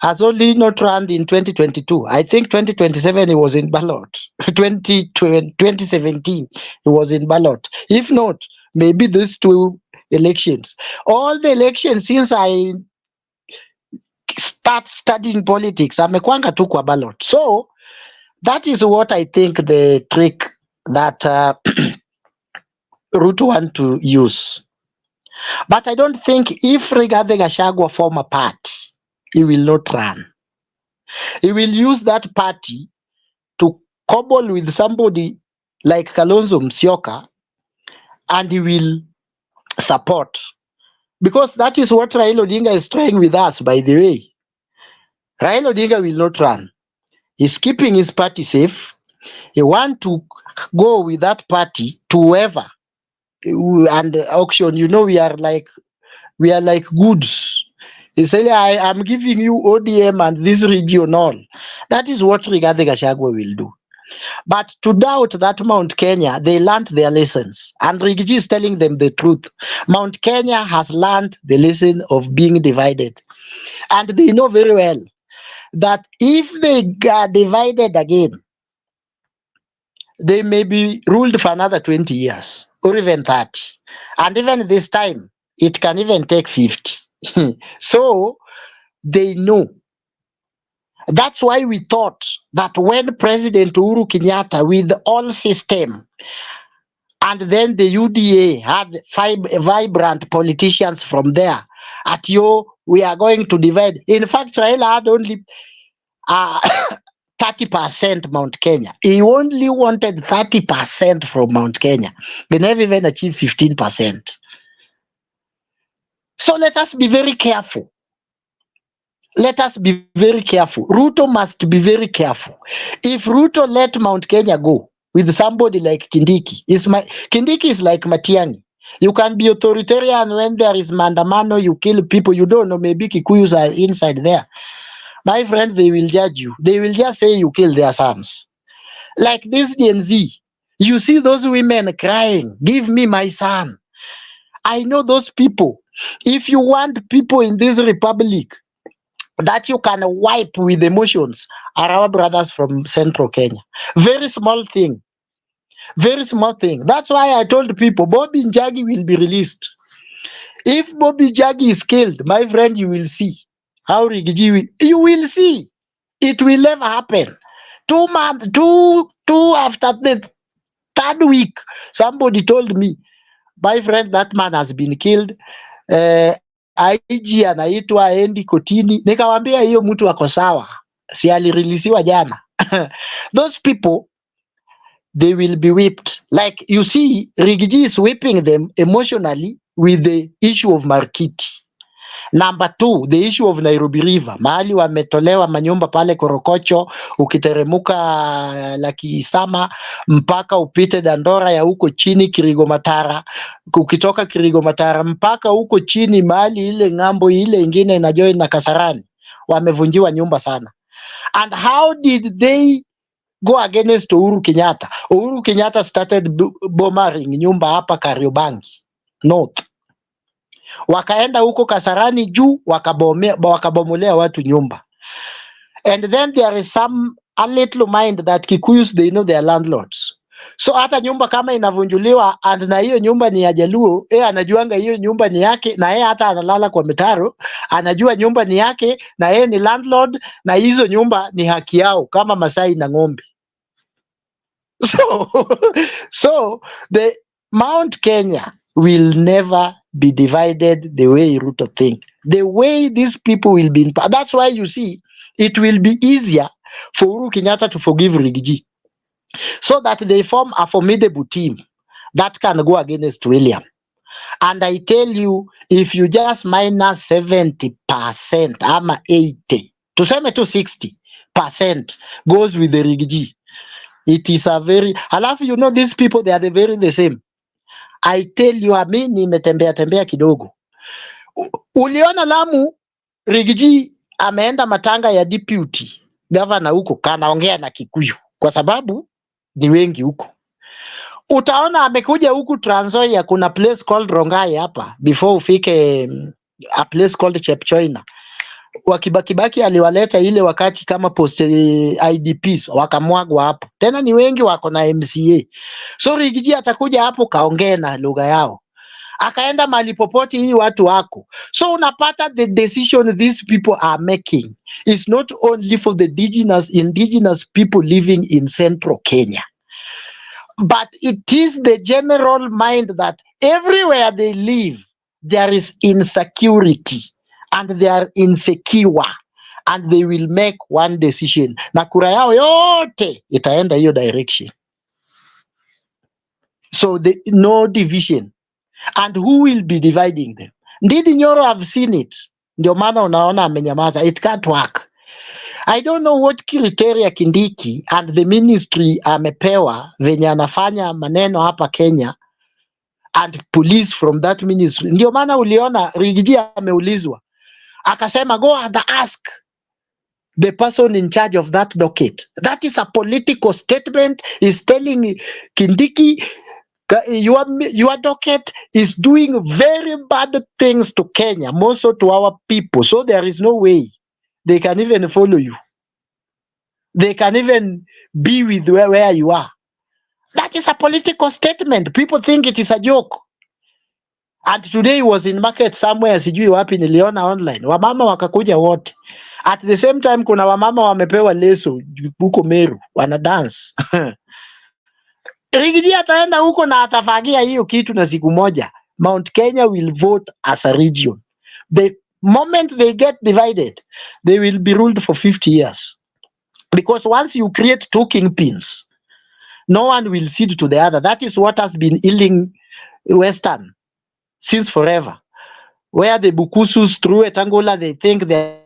has only not run in 2022. I think 2027 he was in ballot. 2017 he was in ballot. If not, maybe these two elections. All the elections since I start studying politics, amekwanga tu kwa ballot. So that is what I think the trick that Ruto want to use. But I don't think if Rigathi Gachagua form a party, he will not run. He will use that party to cobble with somebody like Kalonzo Musyoka, and he will support. Because that is what Raila Odinga is trying with us, by the way. Raila Odinga will not run. He's keeping his party safe. He want to go with that party to whoever. And auction, you know, we are like goods. He said, I'm giving you ODM and this regional. That is what Rigathi Gachagua will do. But to doubt that Mount Kenya, they learned their lessons. And Rigiji is telling them the truth. Mount Kenya has learned the lesson of being divided. And they know very well that if they are divided again, they may be ruled for another 20 years or even 30. And even this time, it can even take 50. So they know. That's why we thought that when President Uhuru Kenyatta, with all system, and then the UDA had five vibrant politicians from there, at yo, we are going to divide. In fact, Raila had only uh, 30% Mount Kenya. He only wanted 30% from Mount Kenya. They never even achieved 15%. So let us be very careful. Let us be very careful. Ruto must be very careful. If Ruto let Mount Kenya go with somebody like Kindiki, Kindiki is like Matiang'i. You can be authoritarian when there is mandamano, you kill people, you don't know, maybe Kikuyus are inside there. My friend, they will judge you. They will just say you kill their sons. Like this Gen Z, you see those women crying, give me my son. I know those people. If you want people in this republic that you can wipe with emotions, are our brothers from Central Kenya. Very small thing. Very small thing. That's why I told people Bobby Njagi will be released. If Bobby Njagi is killed, my friend, you will see how Rigiji will. You will see. It will never happen. 2 months, two after the third week, somebody told me, my friend, that man has been killed. IG anaitwa endi kotini. Nikawambia hiyo mtu ako sawa, si alireleasiwa jana. Those people, they will be whipped. Like you see, Rigiji is whipping them emotionally with the issue of Markiti. Number 2, the issue of Nairobi River. Mahali wametolewa manyumba pale Korokocho, ukiteremuka Lakisama mpaka upite Dandora ya huko chini Kirigo Matara. Ukitoka Kirigo Matara mpaka huko chini mahali ile ng'ambo ile ingine na join na Kasarani. Wamevunjiwa nyumba sana. And how did they go against Uhuru Kenyatta? Uhuru Kenyatta started bombing nyumba hapa Kariobangi North. Wakaenda huko Kasarani juu wakabomolea watu nyumba. And then there is a little mind that Kikuyus, they know their landlords. So hata nyumba kama inavunjuliwa and na hiyo nyumba ni ya Jaluo, anajuanga hiyo nyumba ni yake, na hata analala kwa mitaro, anajua nyumba ni yake na ni landlord, na hizo nyumba ni haki yao kama Masai na ng'ombe. So the Mount Kenya will never be divided the way Ruto think. The way these people will be that's why you see it will be easier for Uhuru Kenyatta to forgive Rigiji, so that they form a formidable team that can go against William. And I tell you, if you just minus 70% ama 80, tuseme to 60% goes with the Rigiji, it is a very, alafu you know these people, they are the same. I tell you, nimetembea kidogo. Uliona Lamu, Rigiji ameenda matanga ya deputy governor huko, kanaongea na Kikuyu kwa sababu ni wengi huko. Utaona amekuja huku Trans Nzoia, kuna place called Rongai hapa before ufike a place called Chepchoina. Wakibakibaki aliwaleta ile wakati kama post IDPs wakamwagwa hapo. Tena ni wengi wako na MCA. So Rigiji atakuja hapo kaongee na lugha yao. Akaenda mahali popote hii watu wako. So unapata the decision these people are making is not only for the indigenous people living in central Kenya, but it is the general mind that everywhere they live there is insecurity and they are insecure and they will make one decision na kura yao yote itaenda hiyo direction. So no division. And who will be dividing them? Ndidi Nyoro have seen it. Ndio maana unaona amenyamaza. It can't work. I don't know what criteria Kindiki and the ministry amepewa venye anafanya maneno hapa Kenya and police from that ministry. Ndio maana uliona Rigiji ameulizwa akasema go and ask the person in charge of that docket. That is a political statement. Is telling Kindiki your docket is doing very bad things to Kenya, more so to our people. So there is no way they can even follow you. They can even be with where you are. That is a political statement. People think it is a joke. And today was in market somewhere, sijui wapi niliona online. Wamama wakakuja wote. At the same time kuna wamama wamepewa leso huko Meru, wana dance. Rigiji ataenda huko na atafagia hiyo kitu na siku moja. Mount Kenya will vote as a region. The moment they get divided, they will be ruled for 50 years. Because once you create two kingpins, no one will cede to the other. That is what has been ailing Western since forever. Where the Bukusus through Etangola, they think they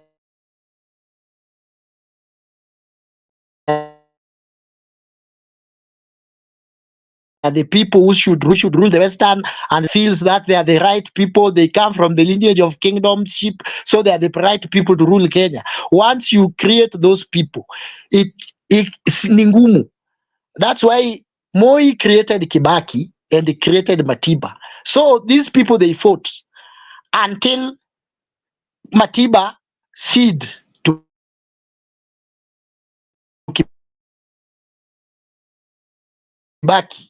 are the people who should rule the Western and feels that they are the right people. They come from the lineage of kingdomship, so they are the right people to rule Kenya. Once you create those people, it's ningumu. That's why Moi created Kibaki and he created Matiba. So these people, they fought until Matiba ceded to Kibaki,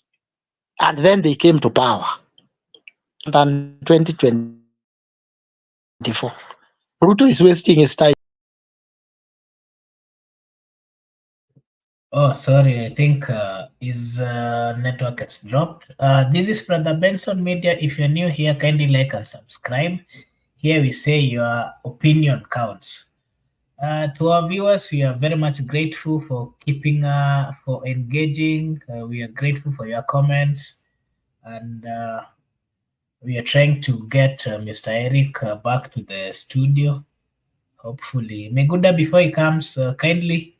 and then they came to power. And 2024, Ruto is wasting his time. Oh, sorry. I think his network has dropped. This is Brother Benson Media. If you're new here, kindly like and subscribe. Here we say your opinion counts. To our viewers, we are very much grateful for keeping, for engaging. We are grateful for your comments, and we are trying to get Mr. Eric back to the studio. Hopefully, Meguda, before he comes, kindly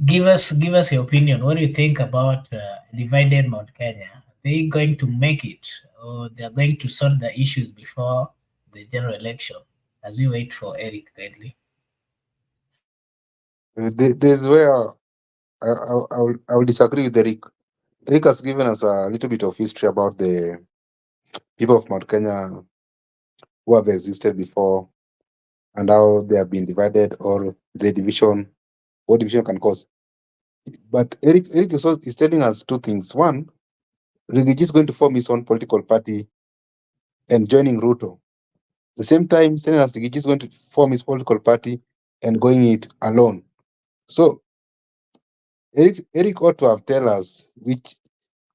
give us your opinion. What do you think about divided Mount Kenya? Are they going to make it, or they are going to sort the issues before the general election? As we wait for Eric, kindly. There's where I will disagree with Eric. Eric has given us a little bit of history about the people of Mount Kenya who have existed before and how they have been divided or the division, what division can cause. But Eric is telling us two things. One, Rigiji is going to form his own political party and joining Ruto. The same time, he's telling us Rigiji is going to form his political party and going it alone. So Eric ought to have tell us which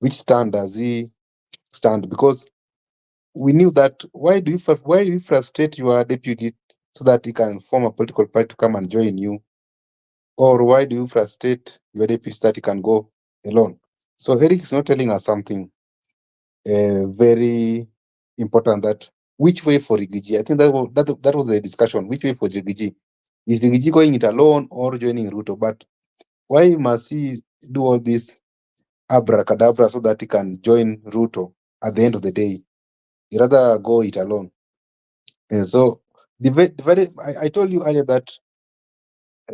stand does he stand, because we knew that why do you frustrate your deputy so that he can form a political party to come and join you, or why do you frustrate your deputy so that he can go alone? So Eric is not telling us something very important, that which way for Rigiji. I think that was the discussion. Which way for Rigiji? Is Rigiji going it alone or joining Ruto? But why must he do all this abracadabra so that he can join Ruto at the end of the day? He rather go it alone. And so I told you earlier that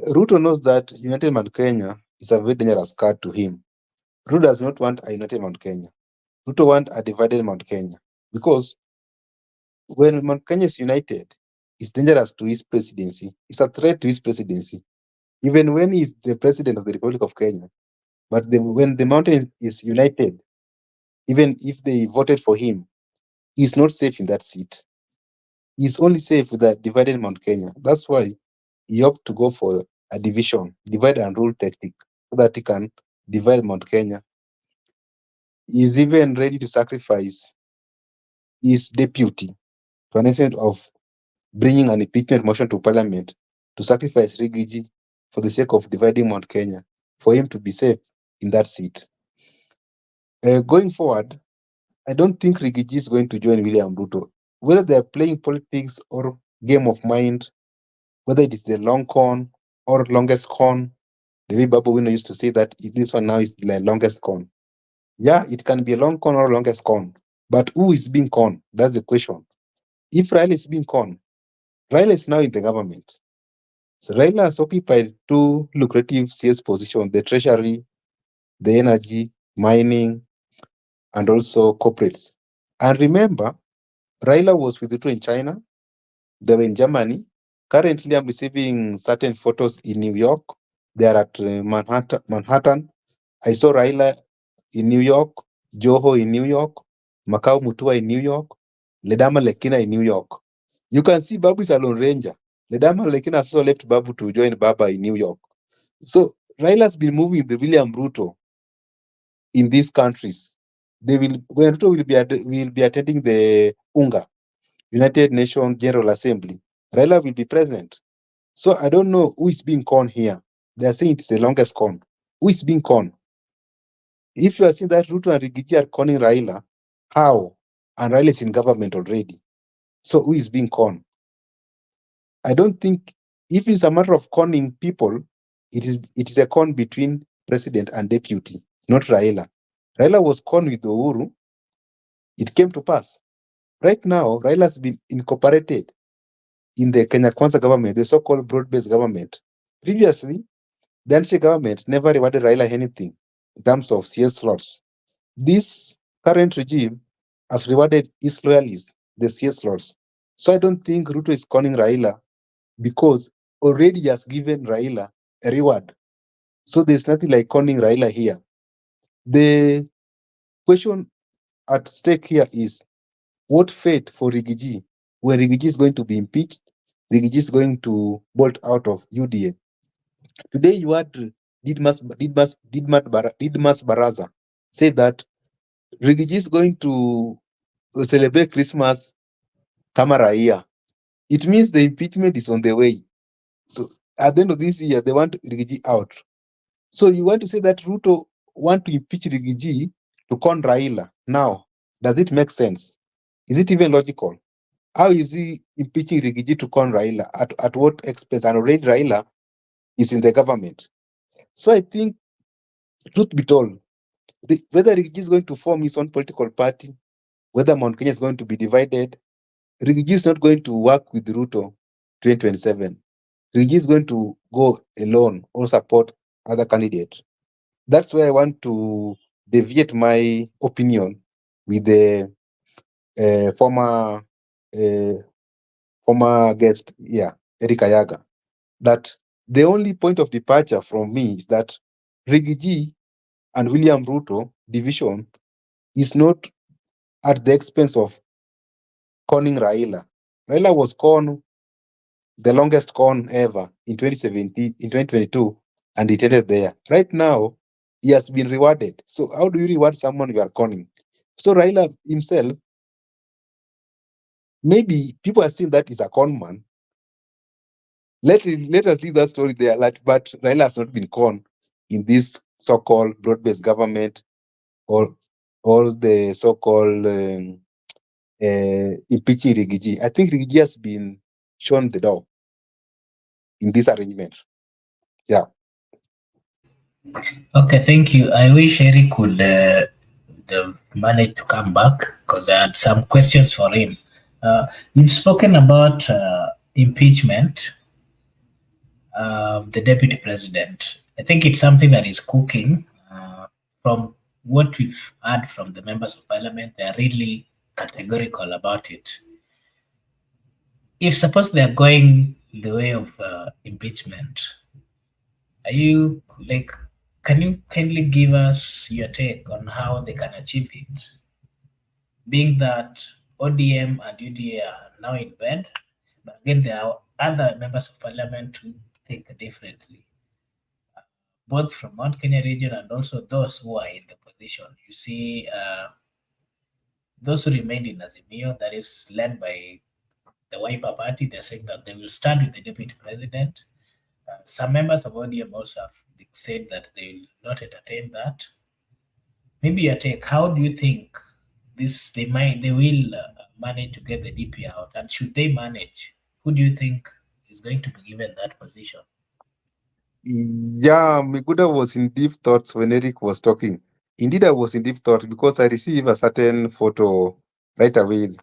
Ruto knows that United Mount Kenya is a very dangerous card to him. Ruto does not want a United Mount Kenya. Ruto want a divided Mount Kenya, because when Mount Kenya is united, it's dangerous to his presidency. It's a threat to his presidency, even when he's the president of the Republic of Kenya. But when the mountain is united, even if they voted for him, he's not safe in that seat. He's only safe with a divided Mount Kenya. That's why he opted to go for a division, divide and rule tactic, so that he can divide Mount Kenya. He's even ready to sacrifice his deputy to an extent of bringing an impeachment motion to parliament to sacrifice Rigiji for the sake of dividing Mount Kenya, for him to be safe in that seat. Going forward, I don't think Rigiji is going to join William Ruto. Whether they're playing politics or game of mind, whether it is the long con or longest con, the way Babu Wino used to say that this one now is the longest con. Yeah, it can be a long con or longest con, but who is being con? That's the question. If Raila is being con, Raila is now in the government. So Raila has occupied two lucrative CS positions, the treasury, the energy, mining, and also corporates. And remember, Raila was with Ruto in China, they were in Germany. Currently, I'm receiving certain photos in New York. They are at Manhattan. I saw Raila in New York, Joho in New York, Makau Mutua in New York, Ledama Lekina in New York. You can see Babu is a lone ranger. Ledama Lekina also left Babu to join Baba in New York. So Raila has been moving the William Ruto in these countries. When Ruto will be attending the UNGA, United Nations General Assembly, Raila will be present. So I don't know who is being con here. They are saying it's the longest con. Who is being con? If you are saying that Ruto and Rigiji are conning Raila, how? And Raila is in government already. So who is being con? I don't think, if it's a matter of conning people, it is a con between president and deputy, not Raila. Raila was con with Uhuru. It came to pass. Right now, Raila has been incorporated in the Kenya Kwanza government, the so-called broad-based government. Previously, the NC government never rewarded Raila anything in terms of CS slots. This current regime has rewarded his loyalists, the CS slots. So I don't think Ruto is conning Raila, because already he has given Raila a reward. So there's nothing like conning Raila here. The question at stake here is, what fate for Rigiji when Rigiji is going to be impeached? Rigiji is going to bolt out of UDA. Today you had Didmas Baraza say that Rigiji is going to celebrate Christmas kama raia. It means the impeachment is on the way. So at the end of this year, they want Rigiji out. So you want to say that Ruto want to impeach Rigiji to con Raila. Now, does it make sense? Is it even logical? How is he impeaching Rigiji to con Raila? At what expense? And already Raila is in the government. So I think, truth be told, whether Rigiji is going to form his own political party, whether Mount Kenya is going to be divided, Rigiji is not going to work with Ruto 2027. Rigiji is going to go alone or support other candidates. That's why I want to deviate my opinion with the former guest, Eric Ayaga, that the only point of departure from me is that Rigiji and William Ruto division is not at the expense of conning Raila. Raila was con, the longest con ever in 2017, in 2022, and it ended there. Right now, he has been rewarded. So how do you reward someone you are conning? So Raila himself, maybe people are saying that he's a con man. Let us leave that story there. But Raila has not been con in this so-called broad-based government or the so-called impeaching Rigiji. I think Rigiji has been shown the door in this arrangement. Yeah. Okay, thank you. I wish Eric could manage to come back, because I had some questions for him. You've spoken about impeachment of the deputy president. I think it's something that is cooking. From what we've heard from the members of parliament, they are really categorical about it. If suppose they are going the way of impeachment, are you like, can you kindly give us your take on how they can achieve it? Being that ODM and UDA are now in bed, but again, there are other members of parliament who think differently, both from Mount Kenya region and also those who are in the position. You see, those who remained in Azimio, that is led by the Wiper Party, they're saying that they will stand with the deputy president. Some members of ODM also have said that they will not entertain that. Maybe your take. How do you think this they will manage to get the DP out, and should they manage, who do you think is going to be given that position? Yeah, Miguda was in deep thoughts when Eric was talking. Indeed, I was in deep thought because I received a certain photo right away.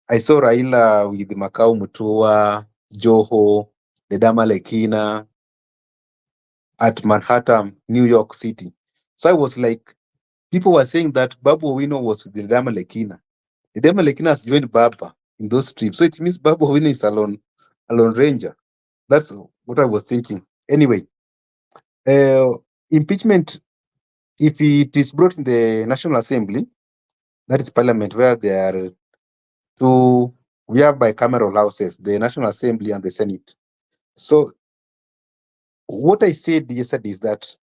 I saw Raila with Makau Mutua, Joho, Ledama Lekina at Manhattan, New York City. So I was like, people were saying that Babu Owino was with Ledama Lekina. Ledama Lekina has joined Baba in those trips. So it means Babu Owino is alone ranger. That's what I was thinking. Anyway, impeachment, if it is brought in the National Assembly, that is Parliament, where there are two, we have bicameral houses, the National Assembly and the Senate. So what I said yesterday is that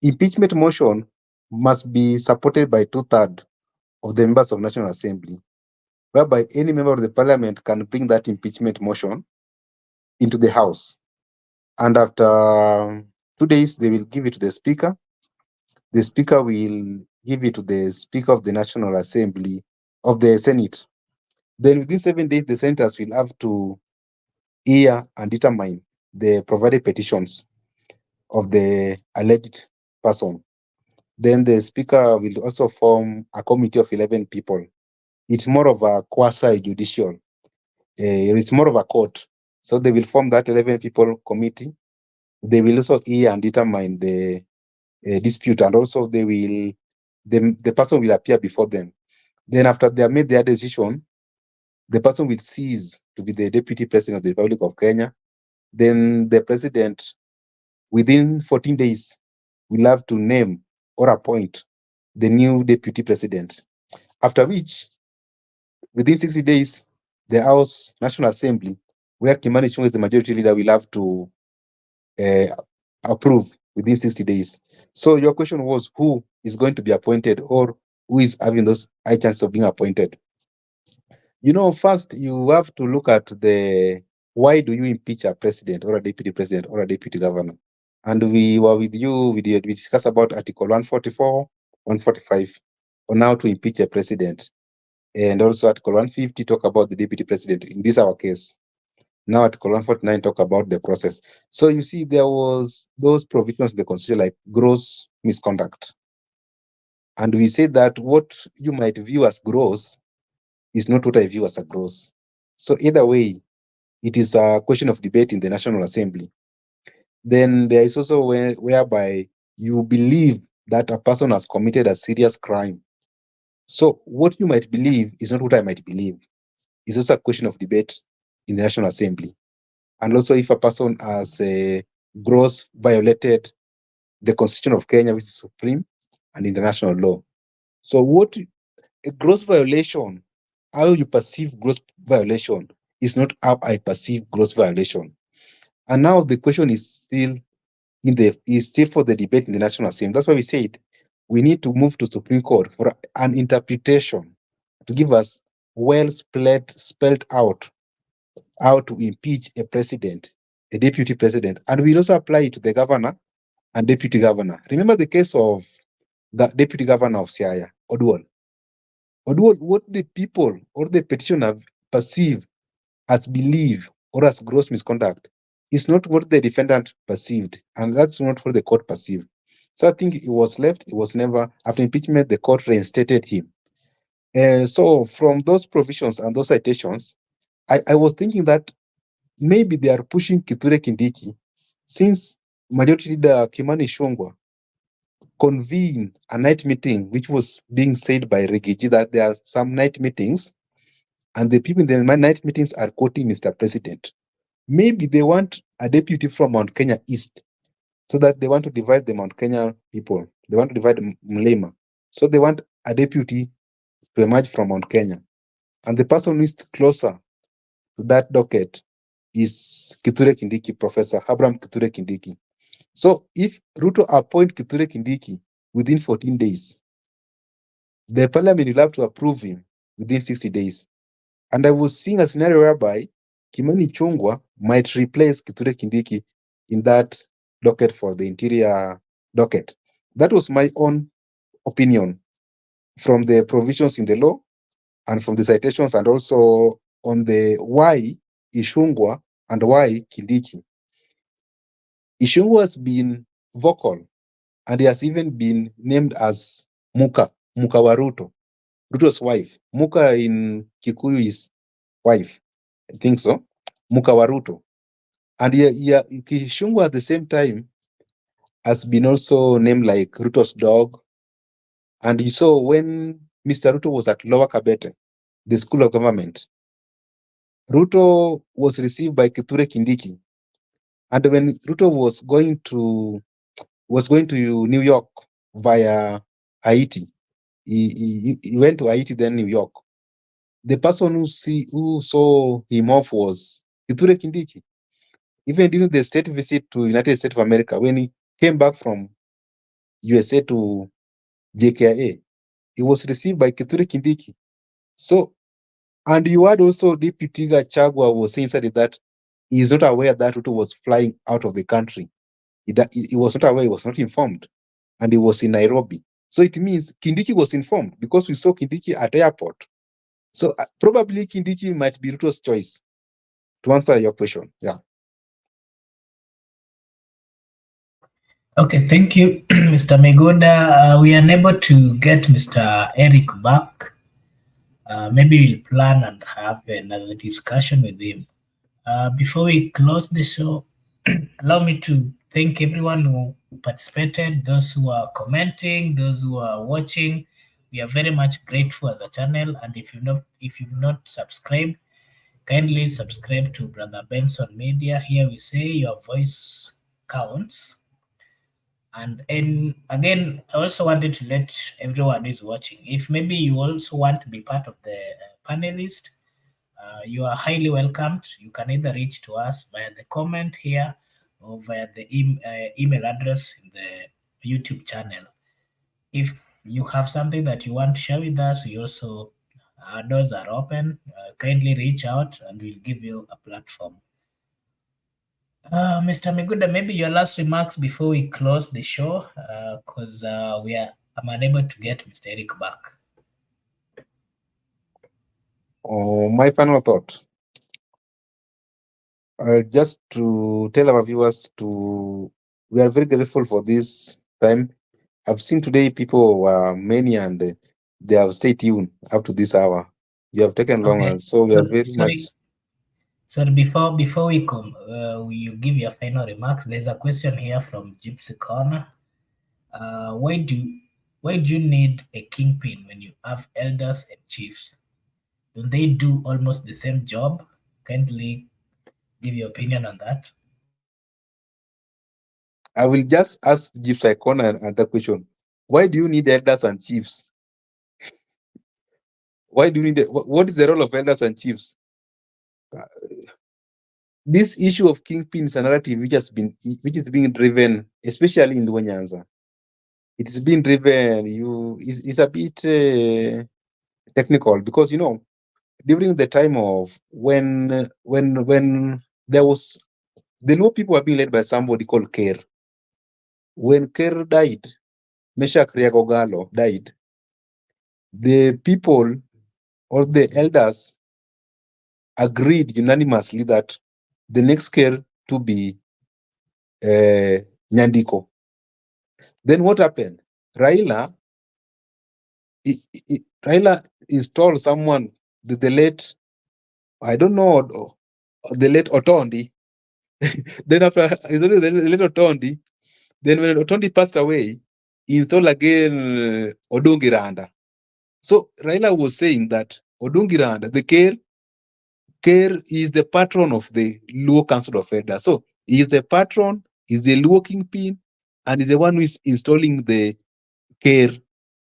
impeachment motion must be supported by 2/3 of the members of National Assembly, whereby any member of the Parliament can bring that impeachment motion into the House. And after 2 days, they will give it to the Speaker. The Speaker will give it to the Speaker of the National Assembly of the Senate. Then within 7 days, the senators will have to hear and determine the provided petitions of the alleged person. Then the Speaker will also form a committee of 11 people. It's more of a quasi-judicial. It's more of a court. So they will form that 11 people committee. They will also hear and determine the dispute, and also the person will appear before them. Then after they have made their decision, the person will cease to be the deputy president of the Republic of Kenya. Then the president, within 14 days, will have to name or appoint the new deputy president. After which, within 60 days, the House National Assembly, where Kimani Ichung'wah is the majority leader, will have to approve within 60 days. So your question was who is going to be appointed, or who is having those high chances of being appointed? First you have to look at the why do you impeach a president or a deputy president or a deputy governor? And we were with you, we discussed about Article 144, 145 on how to impeach a president. And also Article 150 talk about the deputy president. In this our case. Now Article 149 talk about the process. So you see, there was those provisions in the Constitution like gross misconduct. And we say that what you might view as gross is not what I view as a gross. So either way, it is a question of debate in the National Assembly. Then there is also whereby you believe that a person has committed a serious crime. So what you might believe is not what I might believe. It's also a question of debate in the National Assembly. And also if a person has gross violated the Constitution of Kenya, which is supreme, and international law. So what a gross violation, how you perceive gross violation is not how I perceive gross violation. And now the question is still for the debate in the National Assembly. That's why we said we need to move to Supreme Court for an interpretation to give us spelled out how to impeach a president, a deputy president, and we'll also apply it to the governor and deputy governor. Remember the case of the deputy governor of Siaya, Odwal. Odwal, what the people or the petitioner perceive as belief or as gross misconduct is not what the defendant perceived, and that's not what the court perceived. So I think it was never, after impeachment, the court reinstated him. So from those provisions and those citations, I was thinking that maybe they are pushing Kithure Kindiki, since Majority Leader Kimani Ichung'wah convened a night meeting, which was being said by Rigiji that there are some night meetings, and the people in the night meetings are quoting Mr. President. Maybe they want a deputy from Mount Kenya East, so that they want to divide the Mount Kenya people. They want to divide Mlima. So they want a deputy to emerge from Mount Kenya. And the person who is closer to that docket is Kithure Kindiki, Professor Abraham Kithure Kindiki. So if Ruto appoint Kithure Kindiki within 14 days, the parliament will have to approve him within 60 days. And I was seeing a scenario whereby Kimani Ichung'wah might replace Kithure Kindiki in that docket for the interior docket. That was my own opinion from the provisions in the law and from the citations, and also on the why Ichung'wah and why Kindiki. Ichung'wah has been vocal, and he has even been named as Muka wa Ruto, Ruto's wife. Muka in Kikuyu is wife, I think so. Muka wa Ruto. And Ichung'wah at the same time has been also named like Ruto's dog. And you saw when Mr. Ruto was at Lower Kabete, the school of government, Ruto was received by Kithure Kindiki. And when Ruto was going to New York via Haiti, he went to Haiti, then New York. The person who saw him off was Kithure Kindiki. Even during the state visit to United States of America, when he came back from USA to JKIA, he was received by Kithure Kindiki. So, and you had also Deputy Gachagua was saying that he is not aware that Ruto was flying out of the country. He was not aware, he was not informed, and he was in Nairobi. So it means Kindiki was informed because we saw Kindiki at airport. So probably Kindiki might be Ruto's choice to answer your question. Yeah. Okay, thank you, Mr. Megoda. We are unable to get Mr. Eric back. Maybe we'll plan and have another discussion with him. Before we close the show, allow me to thank everyone who participated, those who are commenting, those who are watching. We are very much grateful as a channel. And if you've not subscribed, kindly subscribe to Brother Benson Media. Here we say your voice counts. And again, I also wanted to let everyone who's watching, if maybe you also want to be part of the panelist, you are highly welcomed. You can either reach to us via the comment here or via the email address in the YouTube channel. If you have something that you want to share with us, we also, our doors are open. Kindly reach out and we'll give you a platform. Mr. Miguda, maybe your last remarks before we close the show, because I'm unable to get Mr. Eric back. My final thought, just to tell our viewers we are very grateful for this time. I've seen today people were many, and they have stayed tuned up to this hour. You have taken long, Okay. and so we are very much. Sorry, before we come, we give your final remarks. There's a question here from Gypsy Corner. Why do you need a kingpin when you have elders and chiefs? Don't they do almost the same job? Kindly give your opinion on that. I will just ask Chief Saikona another question. Why do you need elders and chiefs? Why do you need what is the role of elders and chiefs? This issue of kingpin is a narrative which is being driven, especially in Nyanza. It is being driven. It's a bit technical because during the time of when there was the Luo people were being led by somebody called Ker. When Ker died, Meshach Riagogalo died. The people or the elders agreed unanimously that the next Ker to be Nyandiko. Then what happened? Raila install someone, the late, I don't know, the late Otondi. Then after it's only the late Otondi. Then when Otondi passed away, he installed again Odungiranda. So Raila was saying that Odungiranda, the Kerr is the patron of the Luo Council of Elders. So he is the patron, is the Luo kingpin, and is the one who is installing the Kerr,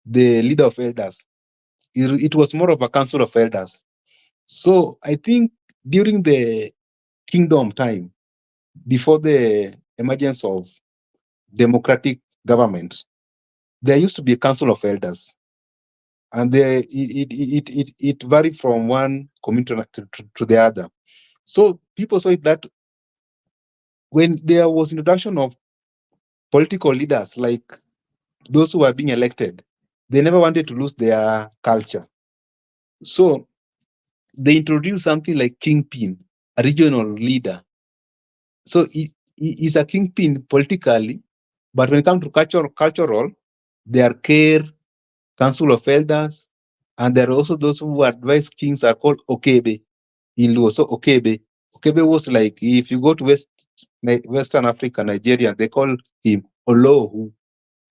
the leader of elders. It was more of a council of elders. So I think during the kingdom time, before the emergence of democratic government, there used to be a council of elders, and it varied from one community to the other. So people saw it that when there was introduction of political leaders like those who were being elected, they never wanted to lose their culture. So they introduced something like kingpin, a regional leader. So he is a kingpin politically, but when it comes to cultural, they are care, council of elders, and there are also those who advise kings are called Okebe in Luo. So Okebe was like, if you go to Western Africa, Nigeria, they call him Olohu,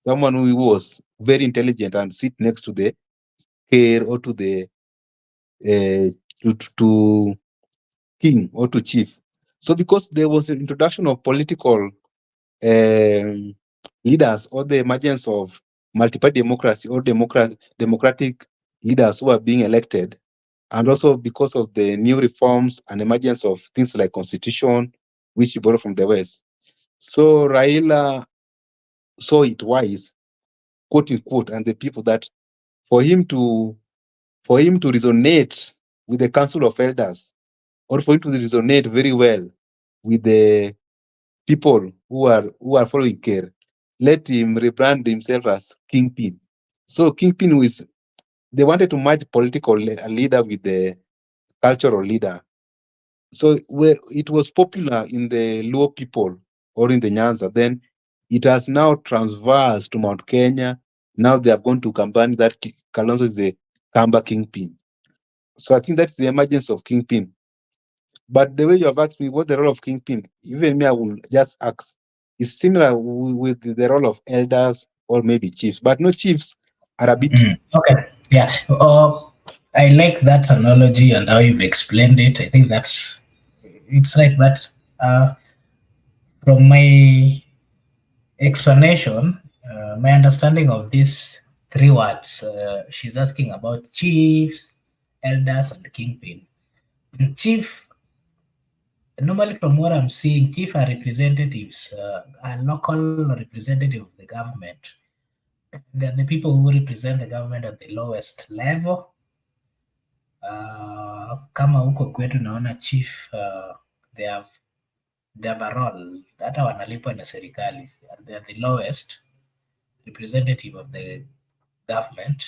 someone who was very intelligent and sit next to the care or to the to king or to chief. So because there was an introduction of political leaders or the emergence of multi-party democracy or democratic leaders who are being elected, and also because of the new reforms and emergence of things like constitution, which he borrowed from the West. So Raila saw it wise, quote unquote, and the people that for him to resonate with the council of elders, or for him to resonate very well with the people who are following care, let him rebrand himself as kingpin. So kingpin was, they wanted to merge political leader with the cultural leader. So where it was popular in the Luo people or in the Nyanza, then it has now transversed to Mount Kenya. Now they have gone to Kambani, that Kalonzo is the Kamba kingpin. So I think that's the emergence of kingpin. But the way you have asked me what the role of kingpin, even me, I will just ask, is similar with the role of elders or maybe chiefs, but no, chiefs are a bit. Okay. Yeah. I like that analogy and how you've explained it. I think it's right. But from my explanation, my understanding of these three words, she's asking about chiefs, elders, and kingpin. Chief, normally from what I'm seeing, chief are representatives, are local representative of the government. They're the people who represent the government at the lowest level. Kama huko kwetu naona chief, they have a role, hata wanalipwa na serikali, and they are the lowest representative of the government.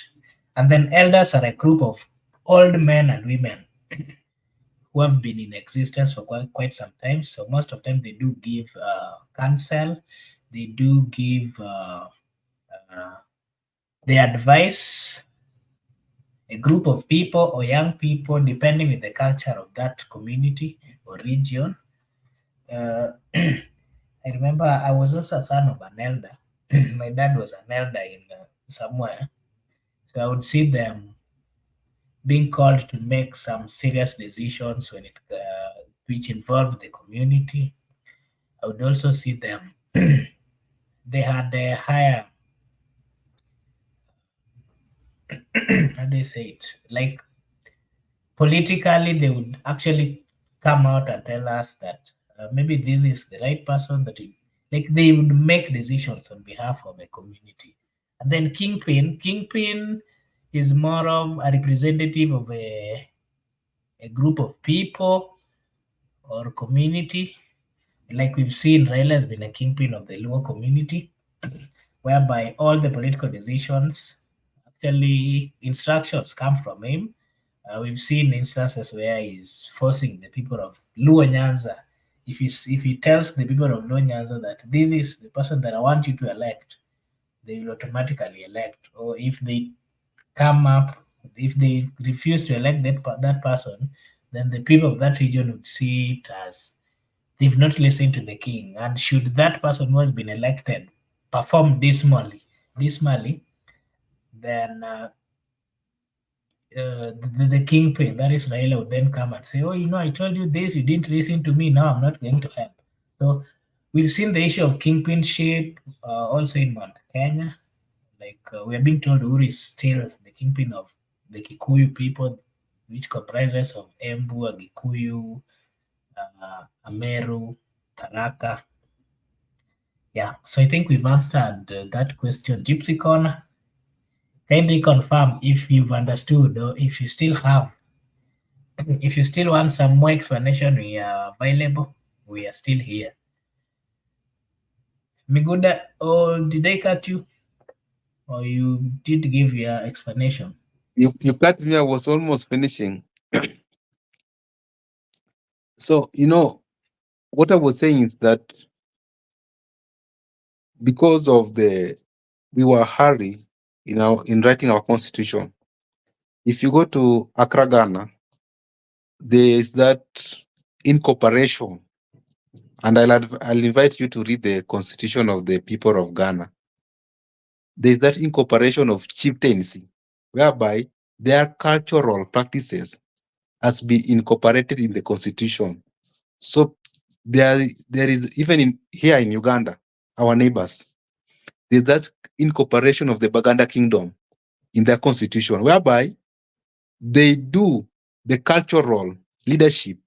And then elders are a group of old men and women who have been in existence for quite some time. So most of the time they do give counsel, they do give they advise a group of people or young people, depending with the culture of that community or region. I remember I was also a son of an elder. My dad was an elder in somewhere, so I would see them being called to make some serious decisions when it which involved the community. I would also see them. They had a higher, how do you say it? Like politically, they would actually come out and tell us that maybe this is the right person that like they would make decisions on behalf of the community. And then kingpin is more of a representative of a group of people or community. Like we've seen, Raila has been a kingpin of the Luo community, whereby all the political decisions, actually instructions come from him. We've seen instances where he's forcing the people of Luo Nyanza. If he tells the people of Luo Nyanza that this is the person that I want you to elect, they will automatically elect. Or if they come up If they refuse to elect that person, then the people of that region would see it as they've not listened to the king. And should that person who has been elected perform dismally, then the kingpin, that is Raila, would then come and say, "Oh, I told you this, you didn't listen to me. Now I'm not going to help." So we've seen the issue of kingpinship also in Mount Kenya. Like we are being told Uri is still the kingpin of the Kikuyu people, which comprises of Embu, Gikuyu, Ameru, Taraka. Yeah, so I think we've answered that question. Gypsy Corner, kindly confirm if you've understood or if you still have, if you still want some more explanation, we are available. We are still here. Miguda, or did I cut you? Or you did give your explanation? You cut me, I was almost finishing. So, what I was saying is that because of we were hurry in writing our constitution. If you go to Accra, Ghana, there is that incorporation, and I'll invite you to read the constitution of the people of Ghana. There is that incorporation of chieftaincy, whereby their cultural practices has been incorporated in the constitution. So there is even here in Uganda, our neighbors, there's that incorporation of the Baganda Kingdom in their constitution, whereby they do the cultural leadership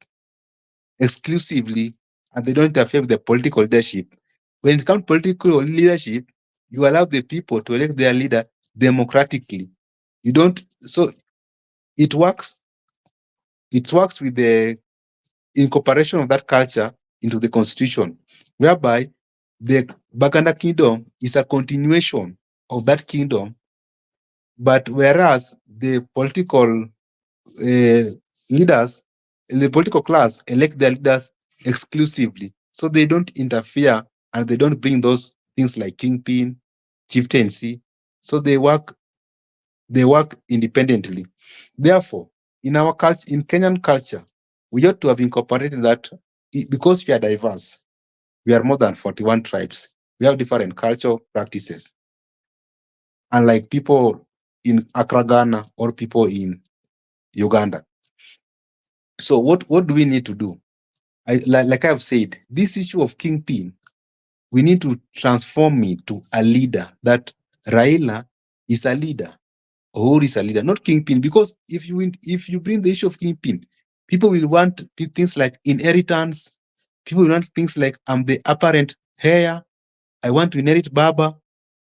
exclusively and they don't interfere with the political leadership. When it comes to political leadership, you allow the people to elect their leader democratically. You don't, so it works with the incorporation of that culture into the constitution, whereby the Baganda Kingdom is a continuation of that kingdom, but whereas the political leaders, the political class elect their leaders exclusively, so they don't interfere and they don't bring those things like kingpin, chieftaincy. So they work independently. Therefore, in our culture, in Kenyan culture, we ought to have incorporated that because we are diverse. We are more than 41 tribes. We have different cultural practices. Unlike people in Accra, Ghana, or people in Uganda. So what do we need to do? Like I've said, this issue of kingpin, we need to transform it to a leader, that Raila is a leader, Uhuru is a leader, not kingpin. Because if you bring the issue of kingpin, people will want things like inheritance. People will want things like I'm the apparent heir. I want to inherit Baba.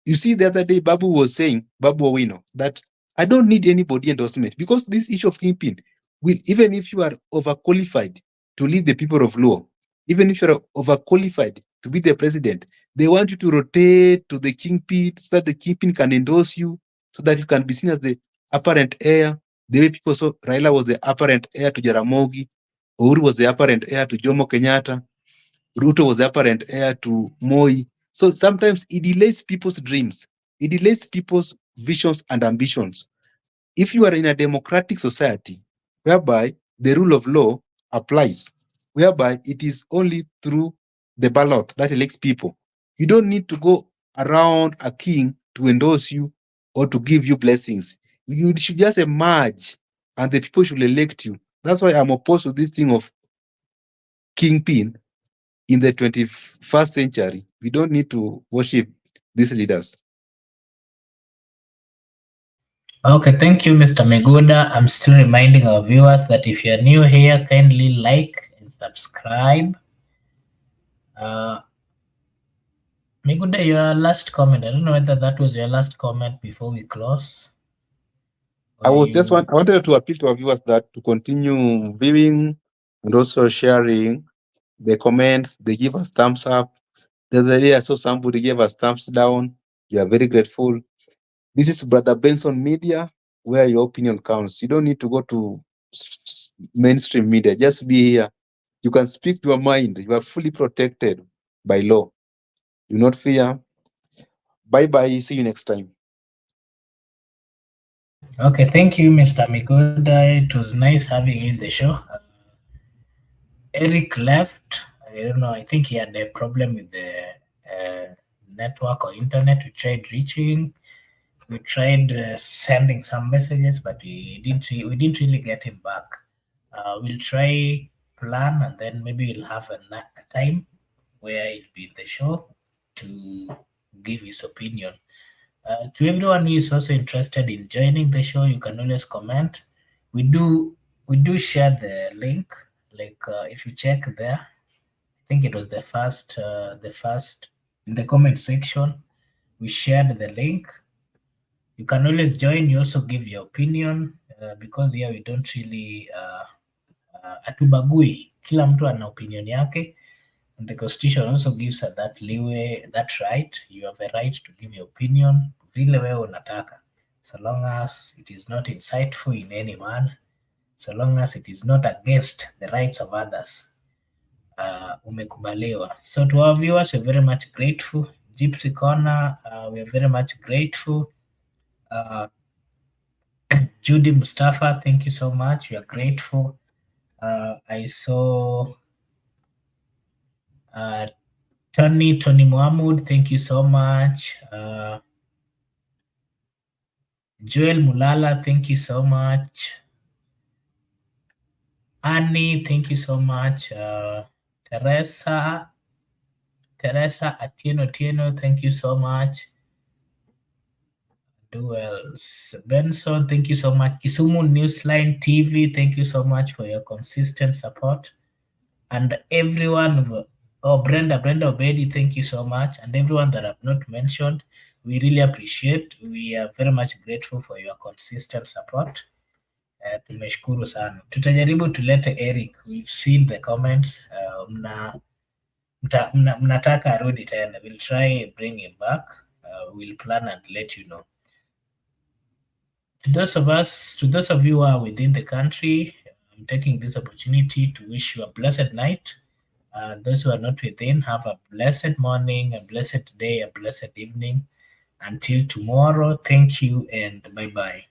You see, the other day, Babu Owino, that I don't need anybody endorsement, because this issue of kingpin will, even if you are overqualified to lead the people of law, even if you are overqualified to be the president, they want you to rotate to the kingpin so that the kingpin can endorse you, so that you can be seen as the apparent heir. The way people saw Raila was the apparent heir to Jaramogi, Uhuru was the apparent heir to Jomo Kenyatta, Ruto was the apparent heir to Moi. So sometimes it delays people's dreams. It delays people's visions and ambitions. If you are in a democratic society whereby the rule of law applies, whereby it is only through the ballot that elects people, you don't need to go around a king to endorse you or to give you blessings. You should just emerge and the people should elect you. That's why I'm opposed to this thing of kingpin in the 21st century. We don't need to worship these leaders. Okay, thank you, Mr. Meguda. I'm still reminding our viewers that if you're new here, kindly like and subscribe. Meguda, your last comment. I don't know whether that was your last comment before we close. I wanted to appeal to our viewers that to continue viewing and also sharing the comments. They give us thumbs up. The other day I saw somebody gave us thumbs down. You are very grateful. This is Brother Benson Media, where your opinion counts. You don't need to go to mainstream media. Just be here. You can speak your mind. You are fully protected by law. Do not fear. Bye bye. See you next time. Okay, thank you, Mr. Mikuda. It was nice having you in the show. Eric left. I don't know. I think he had a problem with the network or internet. We tried reaching. We tried sending some messages, but we didn't really get him back. We'll try plan, and then maybe we'll have a time where he'll be in the show to give his opinion. To everyone who is also interested in joining the show, you can always comment. We do share the link. Like if you check there, I think it was the first in the comment section. We shared the link. You can always join. You also give your opinion because here we don't really hatubagui. Kila mtu ana opinion yake. And the constitution also gives us that leeway, that right. You have a right to give your opinion vile wewe unataka, so long as it is not insightful in any manner, so long as it is not against the rights of others. Umekubaliwa. So to our viewers, we're very much grateful. Gypsy Corner, we're very much grateful. Judy Mustafa, thank you so much. We are grateful. I saw Tony Mohamud, thank you so much. Joel Mulala, thank you so much. Annie, thank you so much. Teresa Atieno, thank you so much. Who else? Benson, thank you so much. Kisumu Newsline TV, thank you so much for your consistent support. And everyone, Brenda Obedi, thank you so much. And everyone that I've not mentioned, we really appreciate. We are very much grateful for your consistent support. Tumeshukuru sana. Tutajaribu tulete Eric. We've seen the comments. Mnataka arudi tena. We'll try bring him back. We'll plan and let you know. To those of you who are within the country, I'm taking this opportunity to wish you a blessed night. Those who are not within, have a blessed morning, a blessed day, a blessed evening. Until tomorrow, thank you and bye-bye.